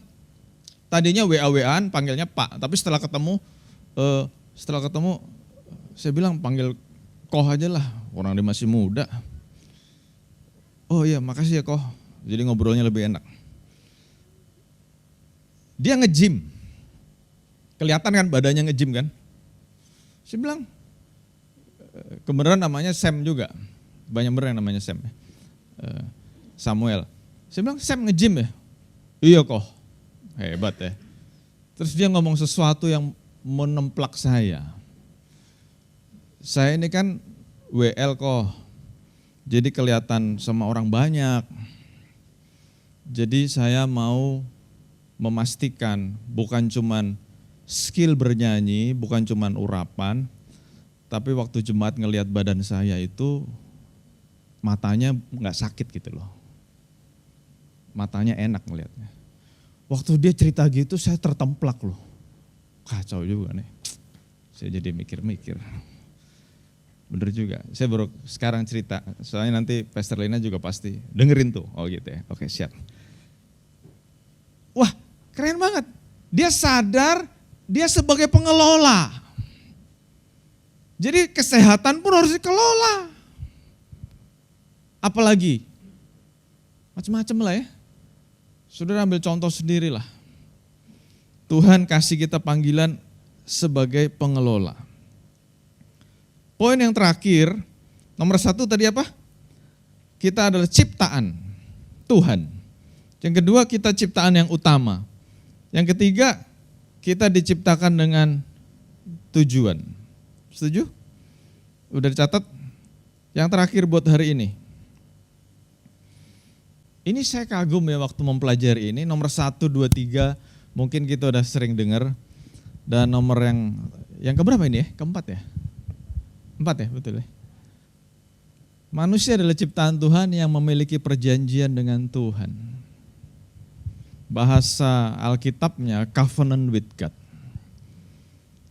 Speaker 2: tadinya WA-WAan panggilnya Pak. Tapi setelah ketemu, saya bilang panggil Koh aja lah, orang dia masih muda. Oh iya, makasih ya Koh. Jadi ngobrolnya lebih enak. Dia nge-gym. Kelihatan kan badannya nge-gym kan? Saya bilang, kebenaran namanya Sam juga. Banyak bener yang namanya Sam. Samuel. Saya bilang, Sam nge-gym ya? Iya Koh. Hebat ya. Terus dia ngomong sesuatu yang menemplak saya. Saya ini kan WL kok, jadi kelihatan sama orang banyak. Jadi saya mau memastikan bukan cuman skill bernyanyi, bukan cuman urapan, tapi waktu jemaat ngelihat badan saya itu matanya nggak sakit gitu loh. Matanya enak ngelihatnya. Waktu dia cerita gitu saya tertemplak loh. Kacau juga nih. Saya jadi mikir-mikir. Bener juga, saya baru sekarang cerita, soalnya nanti Pastor Lina juga pasti dengerin tuh, oh gitu ya, oke siap. Wah keren banget, dia sadar dia sebagai pengelola. Jadi kesehatan pun harus dikelola. Apalagi, macam-macam lah ya, saudara ambil contoh sendiri lah. Tuhan kasih kita panggilan sebagai pengelola. Poin yang terakhir, nomor 1 tadi apa? Kita adalah ciptaan Tuhan. Yang kedua, kita ciptaan yang utama. Yang ketiga, kita diciptakan dengan tujuan. Setuju? Udah dicatat? Yang terakhir buat hari ini. Ini saya kagum ya waktu mempelajari ini, nomor 1, 2, 3, mungkin kita udah sering dengar. Dan nomor yang keberapa ini ya? Keempat ya? 4 ya, betul ya. Manusia adalah ciptaan Tuhan yang memiliki perjanjian dengan Tuhan. Bahasa Alkitabnya covenant with God.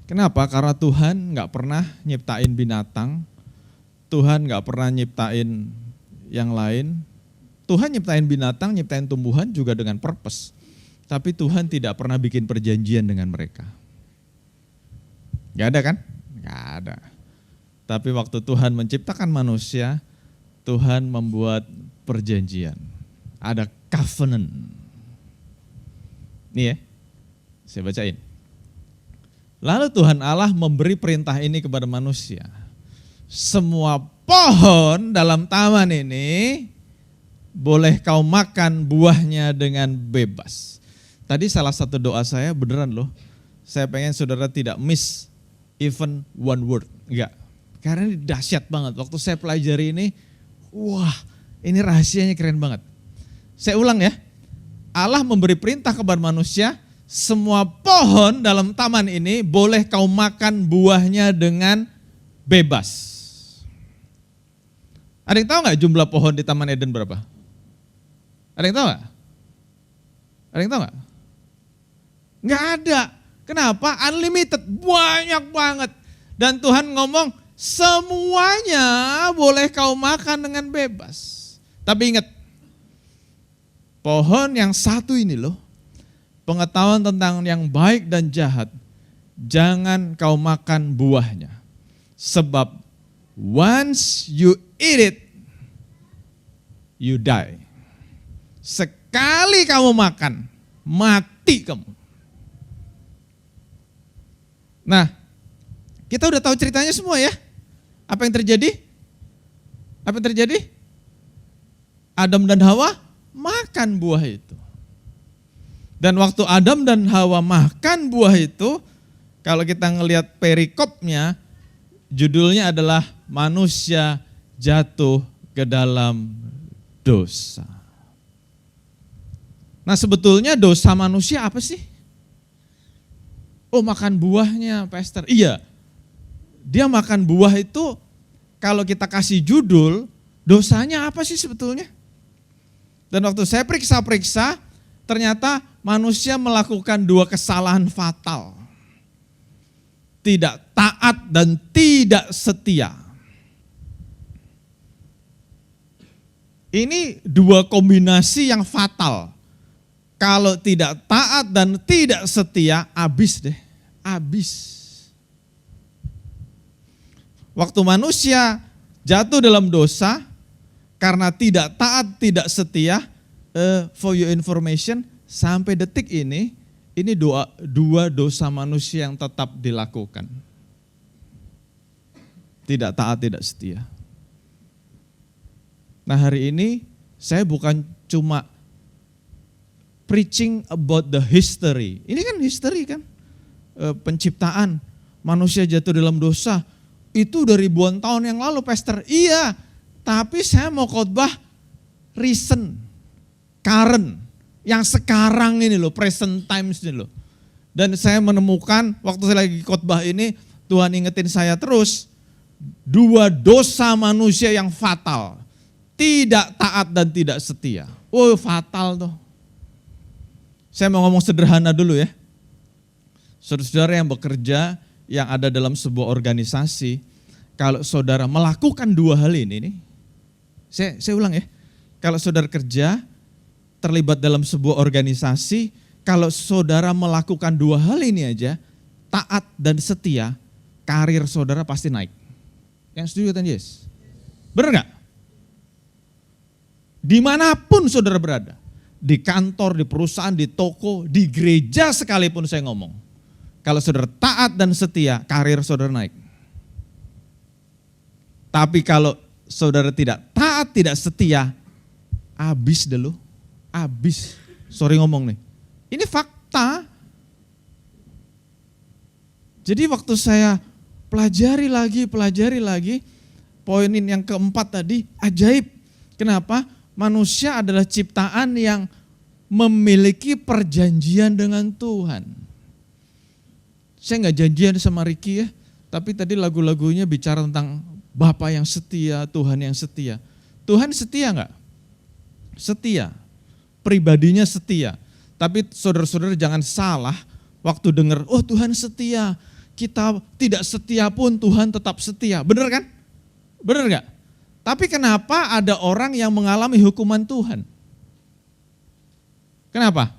Speaker 2: Kenapa? Karena Tuhan gak pernah nyiptain binatang, Tuhan gak pernah nyiptain yang lain. Tuhan nyiptain binatang, nyiptain tumbuhan juga dengan purpose. Tapi Tuhan tidak pernah bikin perjanjian dengan mereka. Gak ada kan? Gak ada. Tapi waktu Tuhan menciptakan manusia, Tuhan membuat perjanjian. Ada covenant. Nih ya, saya bacain. Lalu Tuhan Allah memberi perintah ini kepada manusia. Semua pohon dalam taman ini boleh kau makan buahnya dengan bebas. Tadi salah satu doa saya beneran loh. Saya pengen saudara tidak miss even one word. Enggak. Karena ini dahsyat banget. Waktu saya pelajari ini, wah ini rahasianya keren banget. Saya ulang ya. Allah memberi perintah kepada manusia, semua pohon dalam taman ini boleh kau makan buahnya dengan bebas. Ada yang tahu nggak jumlah pohon di Taman Eden berapa? Ada yang tahu nggak? Ada yang tahu nggak? Nggak ada. Kenapa? Unlimited, banyak banget. Dan Tuhan ngomong, semuanya boleh kau makan dengan bebas. Tapi ingat, pohon yang satu ini loh, pengetahuan tentang yang baik dan jahat, jangan kau makan buahnya. Sebab once you eat it, you die. Sekali kamu makan, mati kamu. Nah, kita udah tahu ceritanya semua ya. Apa yang terjadi? Apa yang terjadi? Adam dan Hawa makan buah itu. Dan waktu Adam dan Hawa makan buah itu, kalau kita ngelihat perikopnya, judulnya adalah manusia jatuh ke dalam dosa. Nah sebetulnya dosa manusia apa sih? Oh makan buahnya Pastor. Iya, dia makan buah itu kalau kita kasih judul, dosanya apa sih sebetulnya? Dan waktu saya periksa-periksa, ternyata manusia melakukan dua kesalahan fatal. Tidak taat dan tidak setia. Ini dua kombinasi yang fatal. Kalau tidak taat dan tidak setia, habis deh, habis. Waktu manusia jatuh dalam dosa, karena tidak taat, tidak setia, for your information, sampai detik ini dua dosa manusia yang tetap dilakukan. Tidak taat, tidak setia. Nah hari ini saya bukan cuma preaching about the history. Ini kan history kan, penciptaan manusia jatuh dalam dosa. Itu udah ribuan tahun yang lalu Pastor. Iya, tapi saya mau khotbah recent, current, yang sekarang ini loh, present times ini loh. Dan saya menemukan waktu saya lagi khotbah ini, Tuhan ingetin saya terus, dua dosa manusia yang fatal. Tidak taat dan tidak setia. Oh fatal tuh. Saya mau ngomong sederhana dulu ya. Saudara-saudara yang bekerja, yang ada dalam sebuah organisasi, kalau saudara melakukan dua hal ini nih, saya ulang ya. Kalau saudara kerja, terlibat dalam sebuah organisasi, kalau saudara melakukan dua hal ini aja, taat dan setia, karir saudara pasti naik. Yang setuju kan yes? Benar gak? Dimanapun saudara berada, di kantor, di perusahaan, di toko, di gereja sekalipun saya ngomong. Kalau saudara taat dan setia, karir saudara naik. Tapi kalau saudara tidak taat, tidak setia, habis deh lo. Habis. Sorry ngomong nih. Ini fakta. Jadi waktu saya pelajari lagi, poin yang keempat tadi, ajaib. Kenapa? Manusia adalah ciptaan yang memiliki perjanjian dengan Tuhan. Saya nggak janjian sama Ricky ya, tapi tadi lagu-lagunya bicara tentang Bapa yang setia, Tuhan yang setia. Tuhan setia nggak? Setia. Pribadinya setia. Tapi saudara-saudara jangan salah waktu dengar, oh Tuhan setia. Kita tidak setia pun Tuhan tetap setia. Benar kan? Benar nggak? Tapi kenapa ada orang yang mengalami hukuman Tuhan? Kenapa?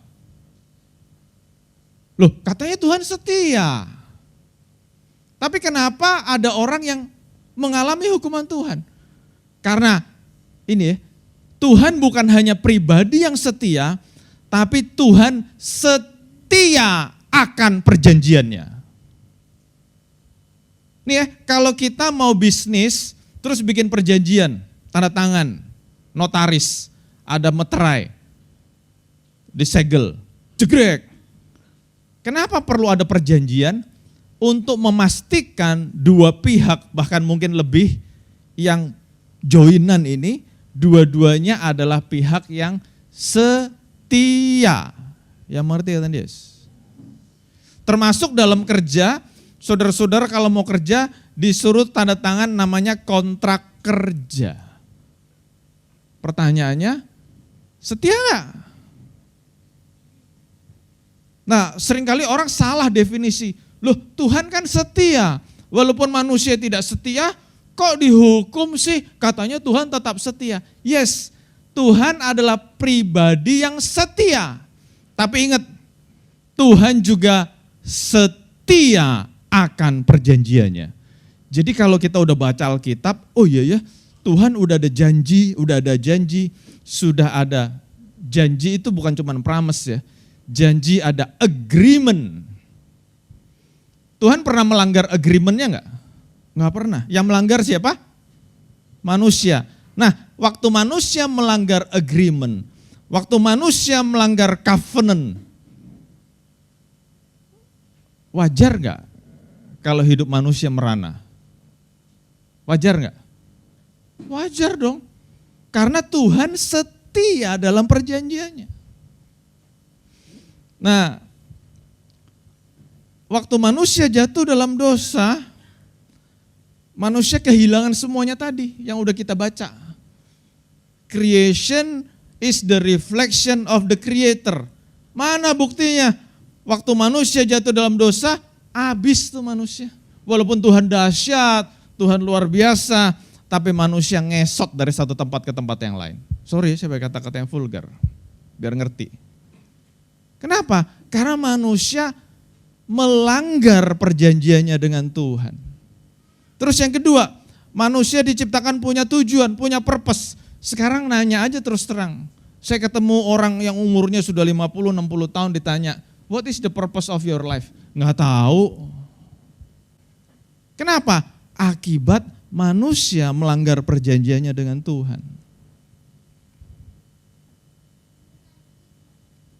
Speaker 2: Loh, katanya Tuhan setia. Tapi kenapa ada orang yang mengalami hukuman Tuhan? Karena ini ya, Tuhan bukan hanya pribadi yang setia, tapi Tuhan setia akan perjanjiannya. Nih ya, kalau kita mau bisnis, terus bikin perjanjian, tanda tangan, notaris, ada meterai, disegel, jegrek. Kenapa perlu ada perjanjian? Untuk memastikan dua pihak, bahkan mungkin lebih, yang joinan ini, dua-duanya adalah pihak yang setia. Yang mengerti kata Yesus? Termasuk dalam kerja, saudara-saudara kalau mau kerja, disuruh tanda tangan namanya kontrak kerja. Pertanyaannya, setia nggak? Nah, seringkali orang salah definisi. Loh, Tuhan kan setia. Walaupun manusia tidak setia, kok dihukum sih? Katanya Tuhan tetap setia. Yes, Tuhan adalah pribadi yang setia. Tapi ingat, Tuhan juga setia akan perjanjiannya. Jadi kalau kita udah baca Alkitab, oh iya ya, Tuhan udah ada janji, sudah ada janji itu bukan cuma promise ya. Janji ada agreement. Tuhan pernah melanggar agreement-nya enggak? Enggak pernah. Yang melanggar siapa? Manusia. Nah, waktu manusia melanggar agreement, waktu manusia melanggar covenant, wajar enggak kalau hidup manusia merana? Wajar enggak? Wajar dong. Karena Tuhan setia dalam perjanjiannya. Nah, waktu manusia jatuh dalam dosa, manusia kehilangan semuanya tadi yang udah kita baca. Creation is the reflection of the creator. Mana buktinya? Waktu manusia jatuh dalam dosa, habis tuh manusia. Walaupun Tuhan dahsyat, Tuhan luar biasa, tapi manusia ngesot dari satu tempat ke tempat yang lain. Sorry, saya pakai kata-kata yang vulgar, biar ngerti. Kenapa? Karena manusia melanggar perjanjiannya dengan Tuhan. Terus yang kedua, manusia diciptakan punya tujuan, punya purpose. Sekarang nanya aja terus terang. Saya ketemu orang yang umurnya sudah 50-60 tahun ditanya, what is the purpose of your life? Nggak tahu. Kenapa? Akibat manusia melanggar perjanjiannya dengan Tuhan.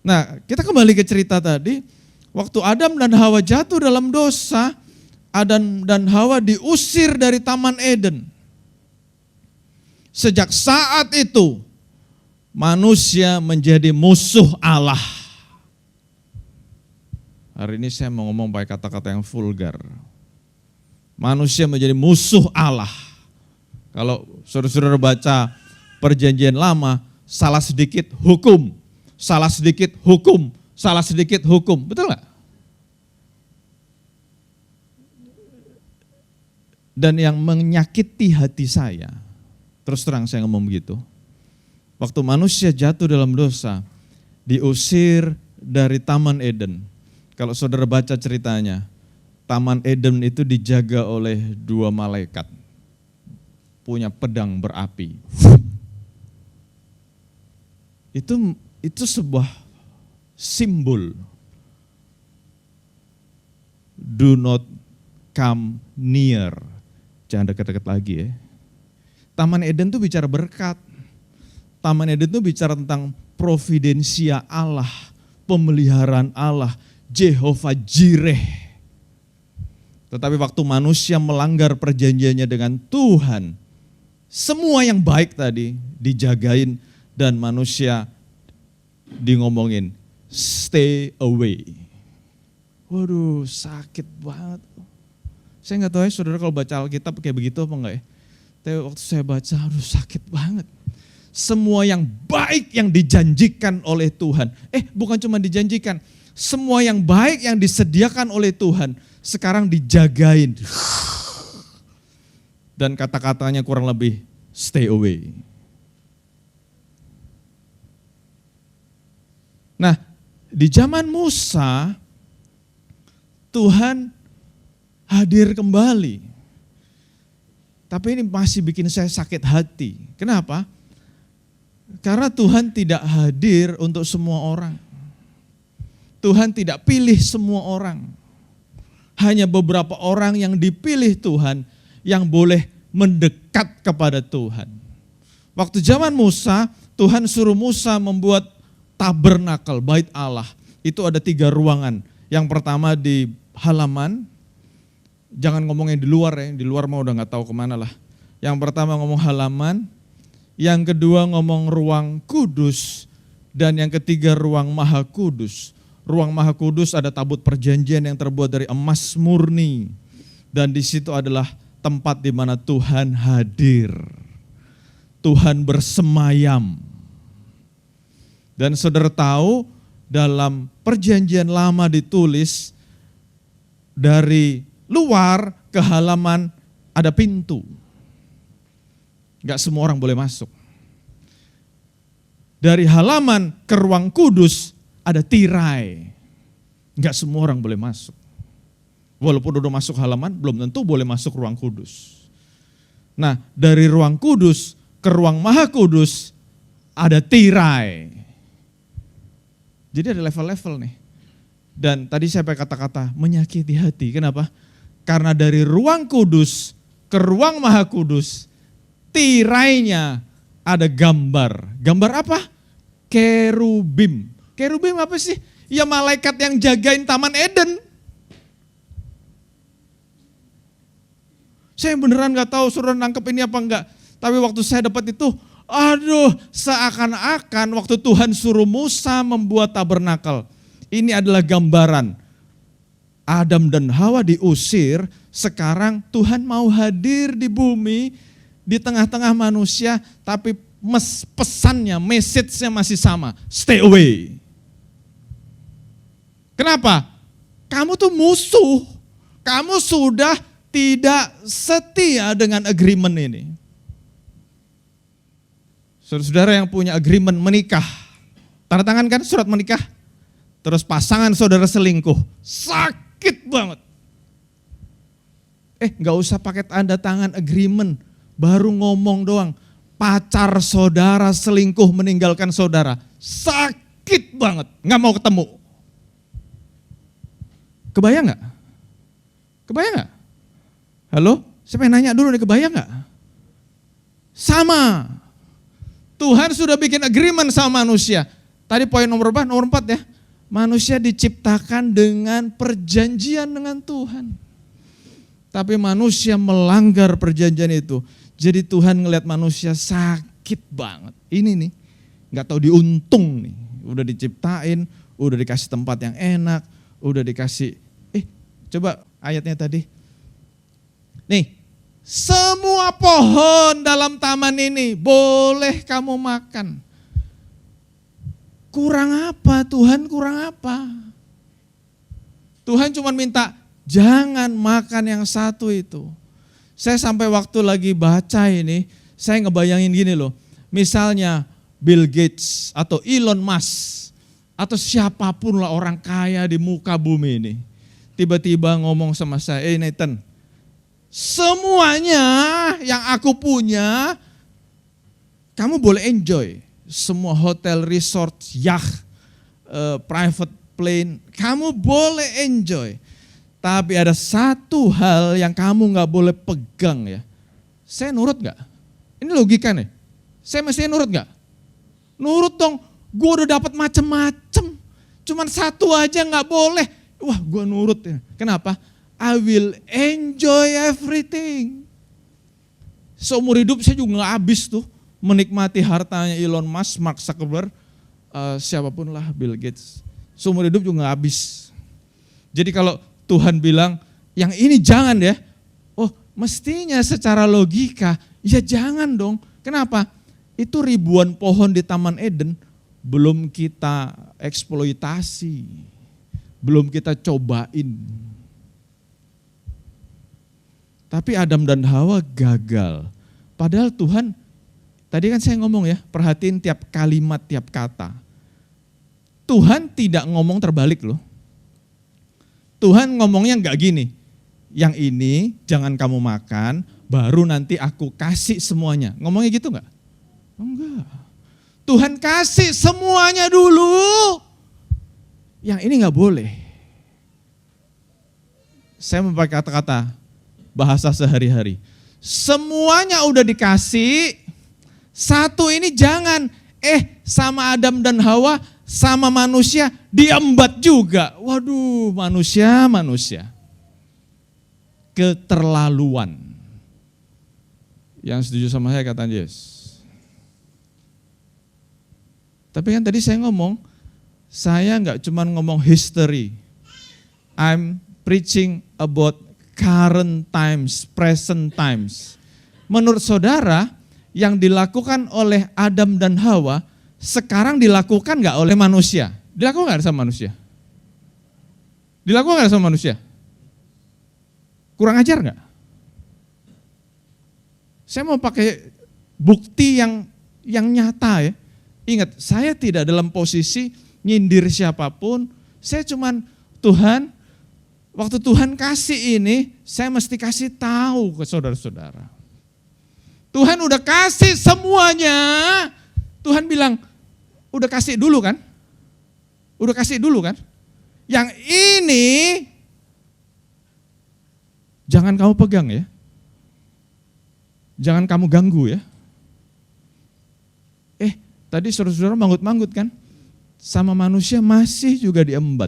Speaker 2: Nah, kita kembali ke cerita tadi. Waktu Adam dan Hawa jatuh dalam dosa, Adam dan Hawa diusir dari Taman Eden. Sejak saat itu, manusia menjadi musuh Allah. Hari ini saya mau ngomong pakai kata-kata yang vulgar. Manusia menjadi musuh Allah. Kalau saudara-saudara baca perjanjian lama, salah sedikit hukum, salah sedikit hukum, salah sedikit hukum, betul nggak? Dan yang menyakiti hati saya, terus terang saya ngomong begitu, waktu manusia jatuh dalam dosa, diusir dari Taman Eden. Kalau saudara baca ceritanya, Taman Eden itu dijaga oleh dua malaikat, punya pedang berapi. Itu sebuah simbol. Do not come near. Jangan dekat-dekat lagi ya. Taman Eden itu bicara berkat. Taman Eden itu bicara tentang providensia Allah, pemeliharaan Allah, Jehovah Jireh. Tetapi waktu manusia melanggar perjanjiannya dengan Tuhan, semua yang baik tadi dijagain dan manusia di ngomongin stay away. Waduh, sakit banget. Saya nggak tahu ya saudara kalau baca Alkitab kayak begitu apa enggak ya. Tapi waktu saya baca, aduh sakit banget. Semua yang baik yang dijanjikan oleh Tuhan. Bukan cuma dijanjikan. Semua yang baik yang disediakan oleh Tuhan sekarang dijagain. Dan kata-katanya kurang lebih stay away. Nah, di zaman Musa, Tuhan hadir kembali. Tapi ini masih bikin saya sakit hati. Kenapa? Karena Tuhan tidak hadir untuk semua orang. Tuhan tidak pilih semua orang. Hanya beberapa orang yang dipilih Tuhan yang boleh mendekat kepada Tuhan. Waktu zaman Musa, Tuhan suruh Musa membuat tabernakel, bait Allah. Itu ada 3 ruangan. Yang pertama di halaman, jangan ngomongin di luar ya, di luar mah udah gak tahu kemana lah. Yang pertama ngomong halaman, yang kedua ngomong ruang kudus, dan yang ketiga ruang maha kudus. Ruang maha kudus ada tabut perjanjian yang terbuat dari emas murni. Dan di situ adalah tempat di mana Tuhan hadir. Tuhan bersemayam. Dan saudara tahu dalam perjanjian lama ditulis dari luar ke halaman ada pintu. Gak semua orang boleh masuk. Dari halaman ke ruang kudus ada tirai. Gak semua orang boleh masuk. Walaupun udah masuk halaman, belum tentu boleh masuk ruang kudus. Nah, dari ruang kudus ke ruang maha kudus ada tirai. Jadi ada level-level nih. Dan tadi saya pakai kata-kata menyakiti hati. Kenapa? Karena dari ruang kudus ke ruang maha kudus, tirainya ada gambar. Gambar apa? Kerubim. Kerubim apa sih? Ya malaikat yang jagain Taman Eden. Saya beneran gak tahu saudara nangkep ini apa enggak. Tapi waktu saya dapat itu, aduh, seakan-akan waktu Tuhan suruh Musa membuat tabernakel. Ini adalah gambaran. Adam dan Hawa diusir, sekarang Tuhan mau hadir di bumi, di tengah-tengah manusia, tapi pesannya, message-nya masih sama, stay away. Kenapa? Kamu tuh musuh, kamu sudah tidak setia dengan agreement ini. Saudara-saudara yang punya agreement menikah, tanda tangan kan surat menikah, terus pasangan saudara selingkuh, sakit banget. Gak usah pakai tanda tangan agreement, baru ngomong doang, pacar saudara selingkuh meninggalkan saudara, sakit banget, gak mau ketemu. Kebayang gak? Kebayang gak? Halo? Saya pengen nanya dulu nih, kebayang gak? Sama. Tuhan sudah bikin agreement sama manusia. Tadi poin nomor berapa? Nomor 4 ya. Manusia diciptakan dengan perjanjian dengan Tuhan. Tapi manusia melanggar perjanjian itu. Jadi Tuhan ngelihat manusia sakit banget. Ini nih, gak tahu diuntung nih. Udah diciptain, udah dikasih tempat yang enak, udah dikasih, coba ayatnya tadi. Nih, semua pohon dalam taman ini boleh kamu makan. Kurang apa Tuhan, kurang apa? Tuhan cuma minta jangan makan yang satu itu. Saya sampai waktu lagi baca ini, saya ngebayangin gini loh. Misalnya Bill Gates atau Elon Musk atau siapapun lah orang kaya di muka bumi ini. Tiba-tiba ngomong sama saya, Nathan, semuanya yang aku punya, kamu boleh enjoy. Semua hotel, resort, yacht, private plane, kamu boleh enjoy. Tapi ada satu hal yang kamu gak boleh pegang ya. Saya nurut gak? Ini logika nih. Saya mestinya nurut gak? Nurut dong, gue udah dapat macem-macem. Cuman satu aja gak boleh. Wah, gue nurut ya. Kenapa? I will enjoy everything. Seumur hidup saya juga gak habis tuh menikmati hartanya Elon Musk, Mark Zuckerberg, siapapun lah, Bill Gates. Seumur hidup juga gak habis. Jadi kalau Tuhan bilang, yang ini jangan ya. Oh, mestinya secara logika, ya jangan dong. Kenapa? Itu ribuan pohon di Taman Eden belum kita eksploitasi, belum kita cobain. Tapi Adam dan Hawa gagal. Padahal Tuhan, tadi kan saya ngomong ya, perhatiin tiap kalimat, tiap kata. Tuhan tidak ngomong terbalik loh. Tuhan ngomongnya enggak gini, yang ini jangan kamu makan, baru nanti aku kasih semuanya. Ngomongnya gitu enggak? Enggak. Tuhan kasih semuanya dulu. Yang ini enggak boleh. Saya memakai kata-kata bahasa sehari-hari. Semuanya udah dikasih, satu ini jangan. Sama Adam dan Hawa, sama manusia diembat juga. Waduh, manusia. Keterlaluan. Yang setuju sama saya kata yes. Tapi kan tadi saya ngomong, saya nggak cuma ngomong history. I'm preaching about current times, present times. Menurut saudara, yang dilakukan oleh Adam dan Hawa, sekarang dilakukan nggak oleh manusia? Dilakukan nggak sama manusia? Dilakukan nggak sama manusia? Kurang ajar nggak? Saya mau pakai bukti yang nyata ya. Ingat, saya tidak dalam posisi nyindir siapapun. Saya cuman Tuhan, waktu Tuhan kasih ini, saya mesti kasih tahu ke saudara-saudara. Tuhan udah kasih semuanya. Tuhan bilang, udah kasih dulu kan? Udah kasih dulu kan? Yang ini jangan kamu pegang ya. Jangan kamu ganggu ya. Tadi saudara-saudara manggut-manggut kan? Sama manusia masih juga diembat.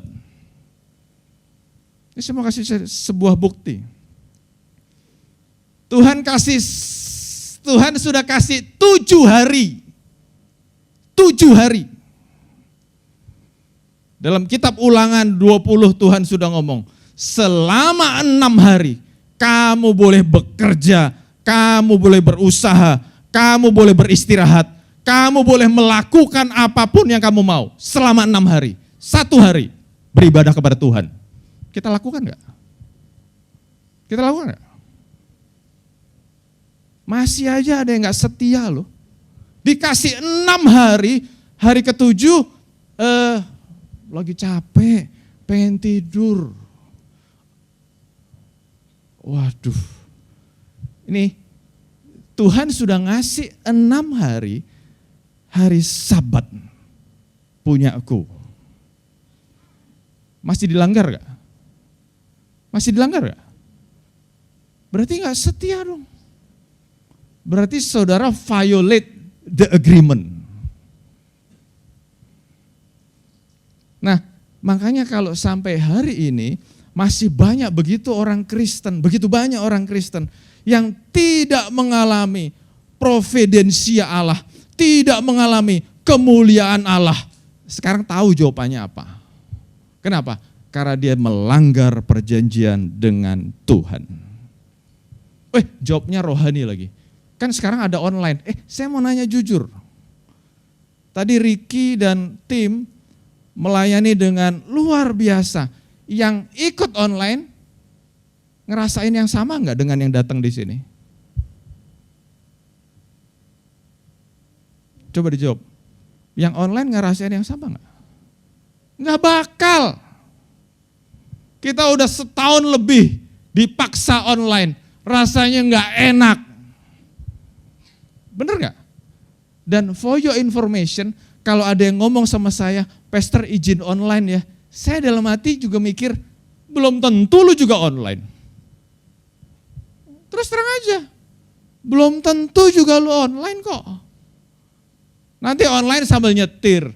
Speaker 2: Ini saya mau kasih sebuah bukti. Tuhan sudah kasih 7 hari. 7 hari. Dalam kitab Ulangan 20 Tuhan sudah ngomong, selama 6 hari kamu boleh bekerja, kamu boleh berusaha, kamu boleh beristirahat, kamu boleh melakukan apapun yang kamu mau selama 6 hari. 1 hari beribadah kepada Tuhan. Kita lakukan enggak? Kita lakukan enggak? Masih aja ada yang gak setia loh. Dikasih 6 hari, hari ke-7 lagi capek, pengen tidur. Waduh. Ini Tuhan sudah ngasih 6 hari, hari Sabat punyaku. Masih dilanggar gak? Masih dilanggar gak? Berarti gak setia dong. Berarti saudara violate the agreement. Nah, makanya kalau sampai hari ini masih banyak begitu banyak orang Kristen yang tidak mengalami providensia Allah, tidak mengalami kemuliaan Allah. Sekarang tahu jawabannya apa? Kenapa? Karena dia melanggar perjanjian dengan Tuhan. Jawabnya rohani lagi. Kan sekarang ada online. Saya mau nanya jujur. Tadi Ricky dan tim melayani dengan luar biasa. Yang ikut online ngerasain yang sama enggak dengan yang datang di sini? Coba dijawab. Yang online ngerasain yang sama enggak? Enggak bakal. Kita udah setahun lebih dipaksa online. Rasanya enggak enak. Bener gak? Dan for your information, kalau ada yang ngomong sama saya, Pastor izin online ya, saya dalam hati juga mikir, belum tentu lu juga online. Terus terang aja, belum tentu juga lu online kok. Nanti online sambil nyetir,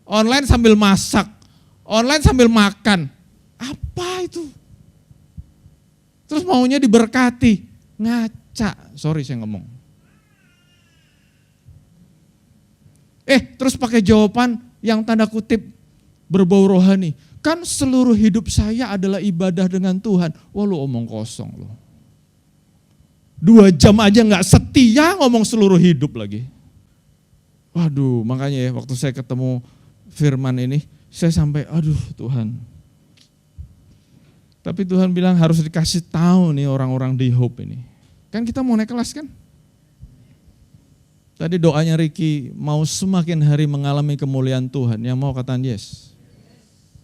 Speaker 2: online sambil masak, online sambil makan. Apa itu? Terus maunya diberkati, ngaca, sorry saya ngomong. Terus pakai jawaban yang tanda kutip berbau rohani. Kan seluruh hidup saya adalah ibadah dengan Tuhan. Wah lu omong kosong lu. 2 jam aja gak setia ngomong seluruh hidup lagi. Waduh, makanya ya waktu saya ketemu firman ini, saya sampai aduh Tuhan. Tapi Tuhan bilang harus dikasih tahu nih orang-orang di Hope ini. Kan kita mau naik kelas kan? Tadi doanya Ricky, mau semakin hari mengalami kemuliaan Tuhan. Yang mau katakan yes.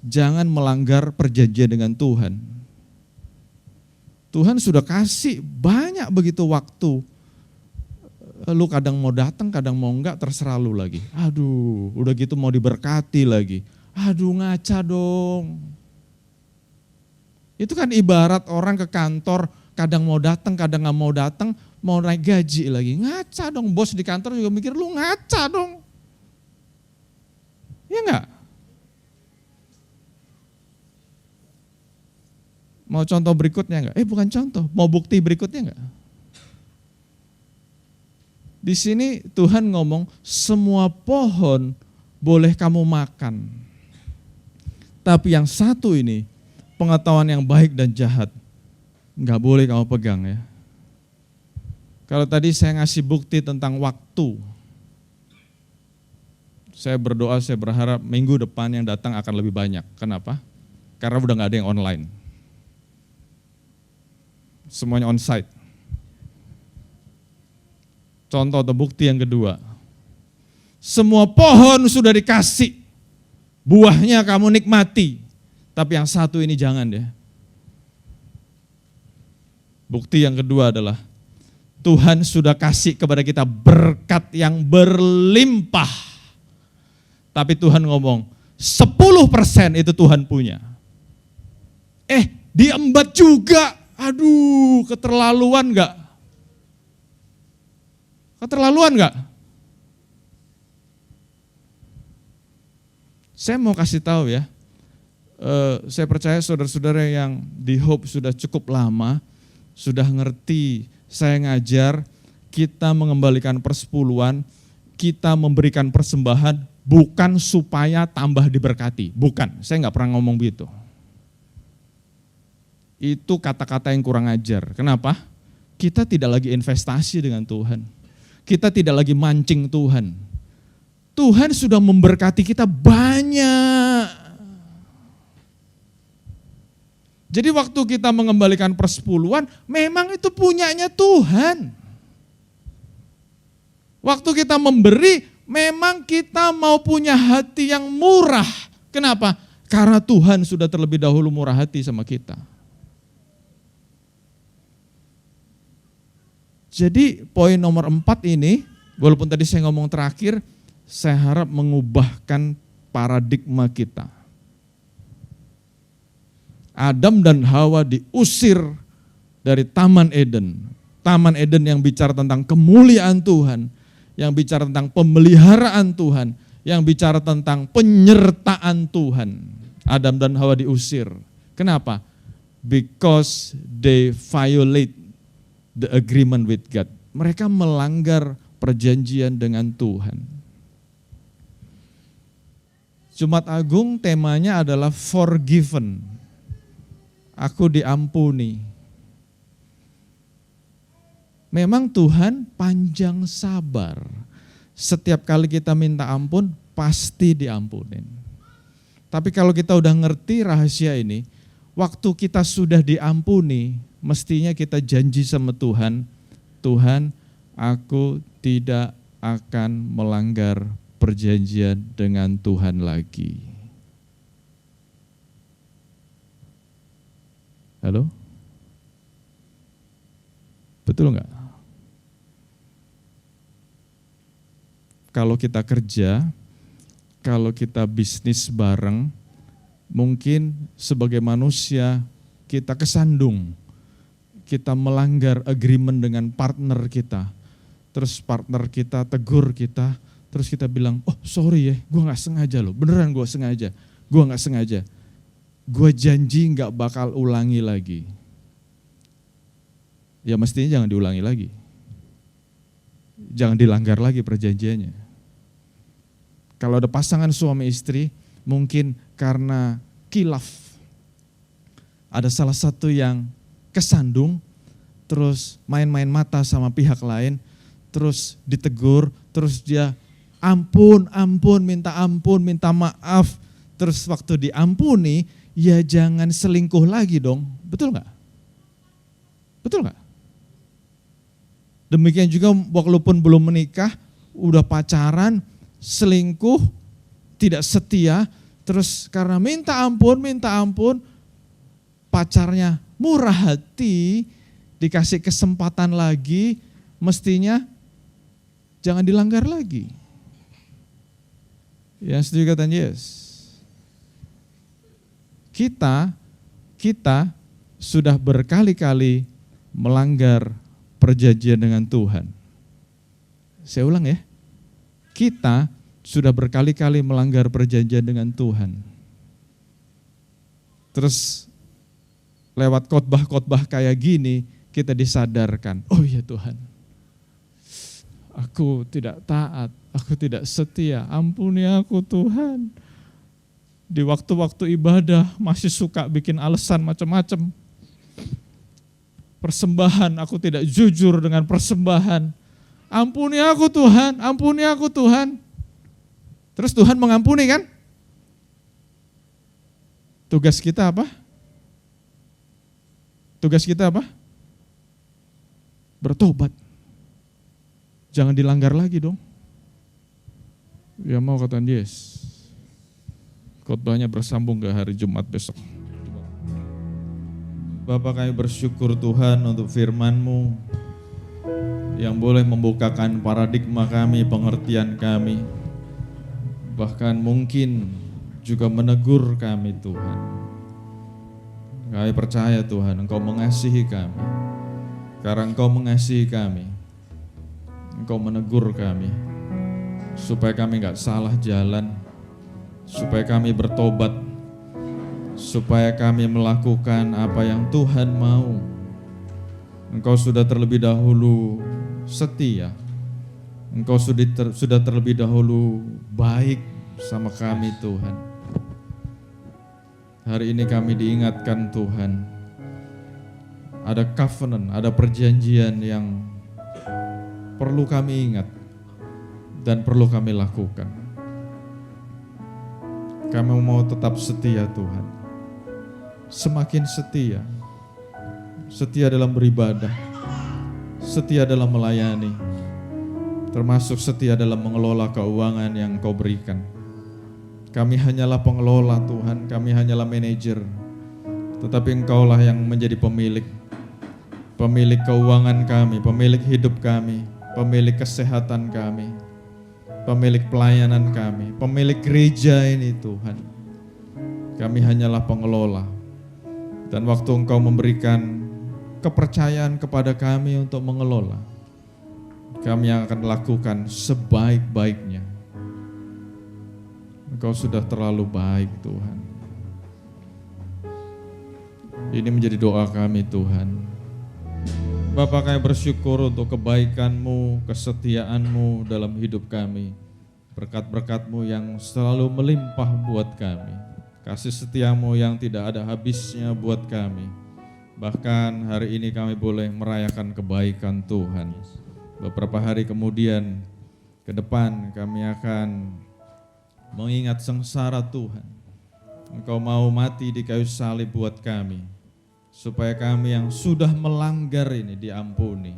Speaker 2: Jangan melanggar perjanjian dengan Tuhan. Tuhan sudah kasih banyak begitu waktu. Lu kadang mau datang, kadang mau enggak, terserah lu lagi. Aduh, udah gitu mau diberkati lagi. Aduh, ngaca dong. Itu kan ibarat orang ke kantor, kadang mau datang, kadang nggak mau datang, mau naik gaji lagi. Ngaca dong, bos di kantor juga mikir lu ngaca dong. Iya enggak? Mau contoh berikutnya enggak? Bukan contoh, mau bukti berikutnya enggak? Di sini Tuhan ngomong, semua pohon boleh kamu makan. Tapi yang satu ini, pengetahuan yang baik dan jahat, enggak boleh kamu pegang ya. Kalau tadi saya ngasih bukti tentang waktu, saya berdoa, saya berharap minggu depan yang datang akan lebih banyak. Kenapa? Karena udah enggak ada yang online. Semuanya onsite. Contoh atau bukti yang kedua, semua pohon sudah dikasih, buahnya kamu nikmati, tapi yang satu ini jangan ya. Bukti yang kedua adalah, Tuhan sudah kasih kepada kita berkat yang berlimpah, tapi Tuhan ngomong, 10% itu Tuhan punya. Diembat juga, aduh keterlaluan enggak? Keterlaluan enggak? Saya mau kasih tahu ya, saya percaya saudara-saudara yang di Hope sudah cukup lama, sudah ngerti saya ngajar, kita mengembalikan persepuluhan, kita memberikan persembahan, bukan supaya tambah diberkati, bukan, saya enggak pernah ngomong begitu. Itu kata-kata yang kurang ajar, kenapa? Kita tidak lagi investasi dengan Tuhan. Kita tidak lagi mancing Tuhan. Tuhan sudah memberkati kita banyak. Jadi waktu kita mengembalikan persepuluhan, memang itu punyanya Tuhan. Waktu kita memberi, memang kita mau punya hati yang murah. Kenapa? Karena Tuhan sudah terlebih dahulu murah hati sama kita. Jadi poin nomor 4 ini, walaupun tadi saya ngomong terakhir, saya harap mengubahkan paradigma kita. Adam dan Hawa diusir dari Taman Eden. Taman Eden yang bicara tentang kemuliaan Tuhan, yang bicara tentang pemeliharaan Tuhan, yang bicara tentang penyertaan Tuhan. Adam dan Hawa diusir. Kenapa? Because they violate the agreement with God. Mereka melanggar perjanjian dengan Tuhan. Jumat Agung temanya adalah forgiven. Aku diampuni. Memang Tuhan panjang sabar. Setiap kali kita minta ampun, pasti diampunin. Tapi kalau kita udah ngerti rahasia ini, waktu kita sudah diampuni, mestinya kita janji sama Tuhan, Tuhan, aku tidak akan melanggar perjanjian dengan Tuhan lagi. Halo? Betul enggak? Kalau kita kerja, kalau kita bisnis bareng, mungkin sebagai manusia kita kesandung. Kita melanggar agreement dengan partner kita, terus partner kita tegur kita, terus kita bilang, oh sorry ya, gue gak sengaja loh, beneran gue gak sengaja, gue janji gak bakal ulangi lagi. Ya mestinya jangan diulangi lagi, jangan dilanggar lagi perjanjiannya. Kalau ada pasangan suami istri, mungkin karena khilaf, ada salah satu yang kesandung, terus main-main mata sama pihak lain, terus ditegur, terus dia ampun, minta maaf, terus waktu diampuni, ya jangan selingkuh lagi dong, betul nggak? Betul nggak? Demikian juga walaupun belum menikah, udah pacaran, selingkuh, tidak setia, terus karena minta ampun, pacarnya murah hati, dikasih kesempatan lagi, mestinya jangan dilanggar lagi. Yang setuju kata yes. Kita sudah berkali-kali melanggar perjanjian dengan Tuhan. Saya ulang ya. Kita sudah berkali-kali melanggar perjanjian dengan Tuhan. Terus lewat khotbah-khotbah kayak gini, kita disadarkan, oh iya Tuhan, aku tidak taat, aku tidak setia, ampuni aku Tuhan. Di waktu-waktu ibadah masih suka bikin alasan macam-macam. Persembahan, aku tidak jujur dengan persembahan. Ampuni aku Tuhan, ampuni aku Tuhan. Terus Tuhan mengampuni kan? Tugas kita apa? Tugas kita apa? Bertobat. Jangan dilanggar lagi dong. Ya mau kata yes. Khotbahnya bersambung ke hari Jumat besok. Bapak, kami bersyukur Tuhan untuk firman-Mu yang boleh membukakan paradigma kami, pengertian kami. Bahkan mungkin juga menegur kami Tuhan. Kami percaya Tuhan, Engkau mengasihi kami. Karena Engkau mengasihi kami, Engkau menegur kami, supaya kami gak salah jalan, supaya kami bertobat, supaya kami melakukan apa yang Tuhan mau. Engkau sudah terlebih dahulu setia, Engkau sudah terlebih dahulu baik sama kami Tuhan. Hari ini kami diingatkan Tuhan, ada covenant, ada perjanjian yang perlu kami ingat dan perlu kami lakukan. Kami mau tetap setia Tuhan, semakin setia, setia dalam beribadah, setia dalam melayani, termasuk setia dalam mengelola keuangan yang Kau berikan. Kami hanyalah pengelola Tuhan, kami hanyalah manajer, tetapi Engkaulah yang menjadi pemilik keuangan kami, pemilik hidup kami, pemilik kesehatan kami, pemilik pelayanan kami, pemilik gereja ini Tuhan. Kami hanyalah pengelola. Dan waktu Engkau memberikan kepercayaan kepada kami untuk mengelola, kami akan lakukan sebaik-baiknya. Engkau sudah terlalu baik Tuhan. Ini menjadi doa kami Tuhan. Bapa, kami bersyukur untuk kebaikan-Mu, kesetiaan-Mu dalam hidup kami. Berkat-berkat-Mu yang selalu melimpah buat kami. Kasih setia-Mu yang tidak ada habisnya buat kami. Bahkan hari ini kami boleh merayakan kebaikan Tuhan. Beberapa hari kemudian, ke depan kami akan mengingat sengsara Tuhan. Engkau mau mati di kayu salib buat kami, supaya kami yang sudah melanggar ini diampuni,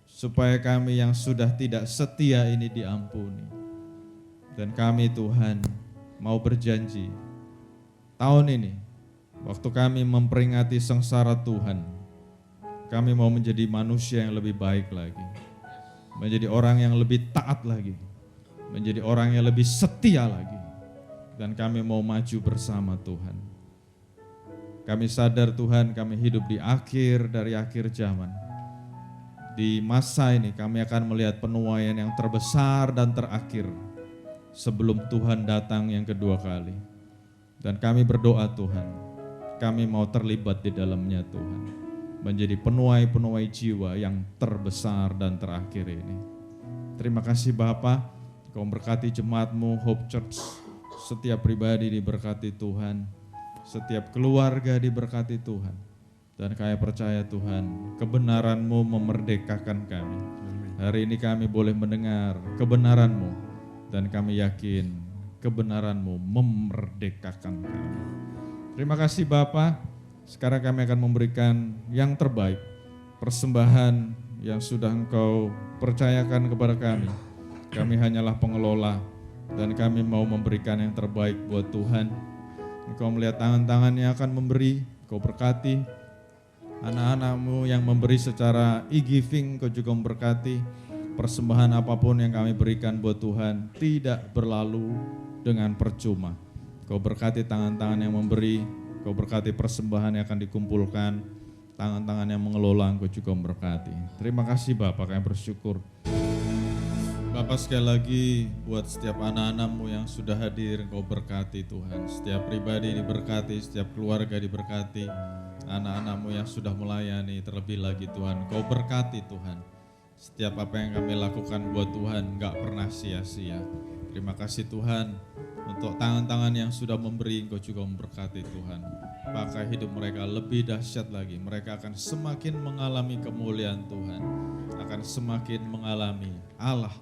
Speaker 2: supaya kami yang sudah tidak setia ini diampuni. Dan kami Tuhan mau berjanji, tahun ini waktu kami memperingati sengsara Tuhan, kami mau menjadi manusia yang lebih baik lagi, menjadi orang yang lebih taat lagi, menjadi orang yang lebih setia lagi. Dan kami mau maju bersama Tuhan. Kami sadar Tuhan, kami hidup di akhir dari akhir zaman. Di masa ini kami akan melihat penuaian yang terbesar dan terakhir sebelum Tuhan datang yang kedua kali. Dan kami berdoa Tuhan, kami mau terlibat di dalamnya Tuhan, menjadi penuai-penuai jiwa yang terbesar dan terakhir ini. Terima kasih Bapa, Kau berkati jemaat-Mu Hope Church. Setiap pribadi diberkati Tuhan, setiap keluarga diberkati Tuhan. Dan kami percaya Tuhan, kebenaran-Mu memerdekakan kami. Hari ini kami boleh mendengar kebenaran-Mu, dan kami yakin kebenaran-Mu memerdekakan kami. Terima kasih Bapa. Sekarang kami akan memberikan yang terbaik, persembahan yang sudah Engkau percayakan kepada kami. Kami hanyalah pengelola, dan kami mau memberikan yang terbaik buat Tuhan. Engkau melihat tangan-tangannya akan memberi, Engkau berkati, Anak-anak-Mu yang memberi secara e-giving, Kau juga memberkati. Persembahan apapun yang kami berikan buat Tuhan tidak berlalu dengan percuma. Kau berkati tangan-tangan yang memberi, Kau berkati persembahan yang akan dikumpulkan, tangan-tangan yang mengelola, Engkau juga memberkati. Terima kasih Bapak, kami bersyukur. Bapak sekali lagi buat setiap anak-anak-Mu yang sudah hadir, Engkau berkati Tuhan. Setiap pribadi diberkati, setiap keluarga diberkati. Anak-anak-Mu yang sudah melayani, terlebih lagi Tuhan, Engkau berkati Tuhan. Setiap apa yang kami lakukan buat Tuhan gak pernah sia-sia. Terima kasih Tuhan untuk tangan-tangan yang sudah memberi, Engkau juga memberkati Tuhan. Pakai hidup mereka lebih dahsyat lagi. Mereka akan semakin mengalami kemuliaan Tuhan. Akan semakin mengalami Allah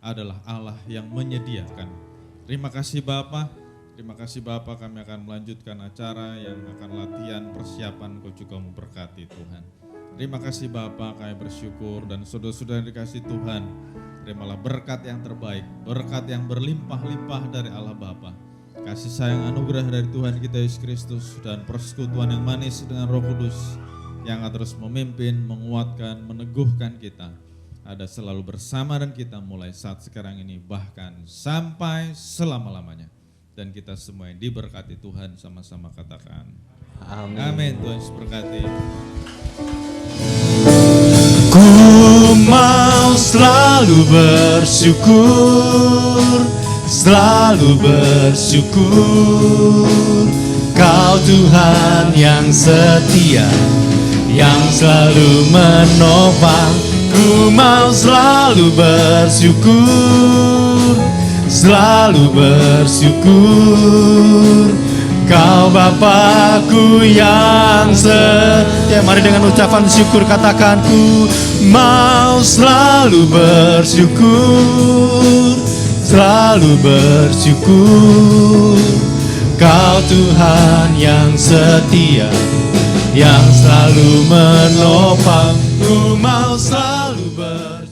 Speaker 2: adalah Allah yang menyediakan. Terima kasih Bapa. Terima kasih Bapa, kami akan melanjutkan acara yang akan latihan persiapan, Engkau juga memberkati Tuhan. Terima kasih Bapa, kami bersyukur dan saudara-saudara yang dikasih Tuhan. Terimalah berkat yang terbaik, berkat yang berlimpah-limpah dari Allah Bapa. Kasih sayang anugerah dari Tuhan kita Yesus Kristus dan persekutuan yang manis dengan Roh Kudus yang akan terus memimpin, menguatkan, meneguhkan kita. Ada selalu bersama dan kita mulai saat sekarang ini bahkan sampai selama-lamanya. Dan kita semua yang diberkati Tuhan sama-sama katakan. Amin. Amin. Tuhan Yesus berkati.
Speaker 1: Ku mau selalu bersyukur, selalu bersyukur. Kau Tuhan yang setia, yang selalu menopang. Ku mau selalu bersyukur, selalu bersyukur. Kau Bapakku yang setia. Mari dengan ucapan syukur katakan, ku mau selalu bersyukur, selalu bersyukur. Kau Tuhan yang setia, yang selalu menopang. Ku mau selalu bersyukur.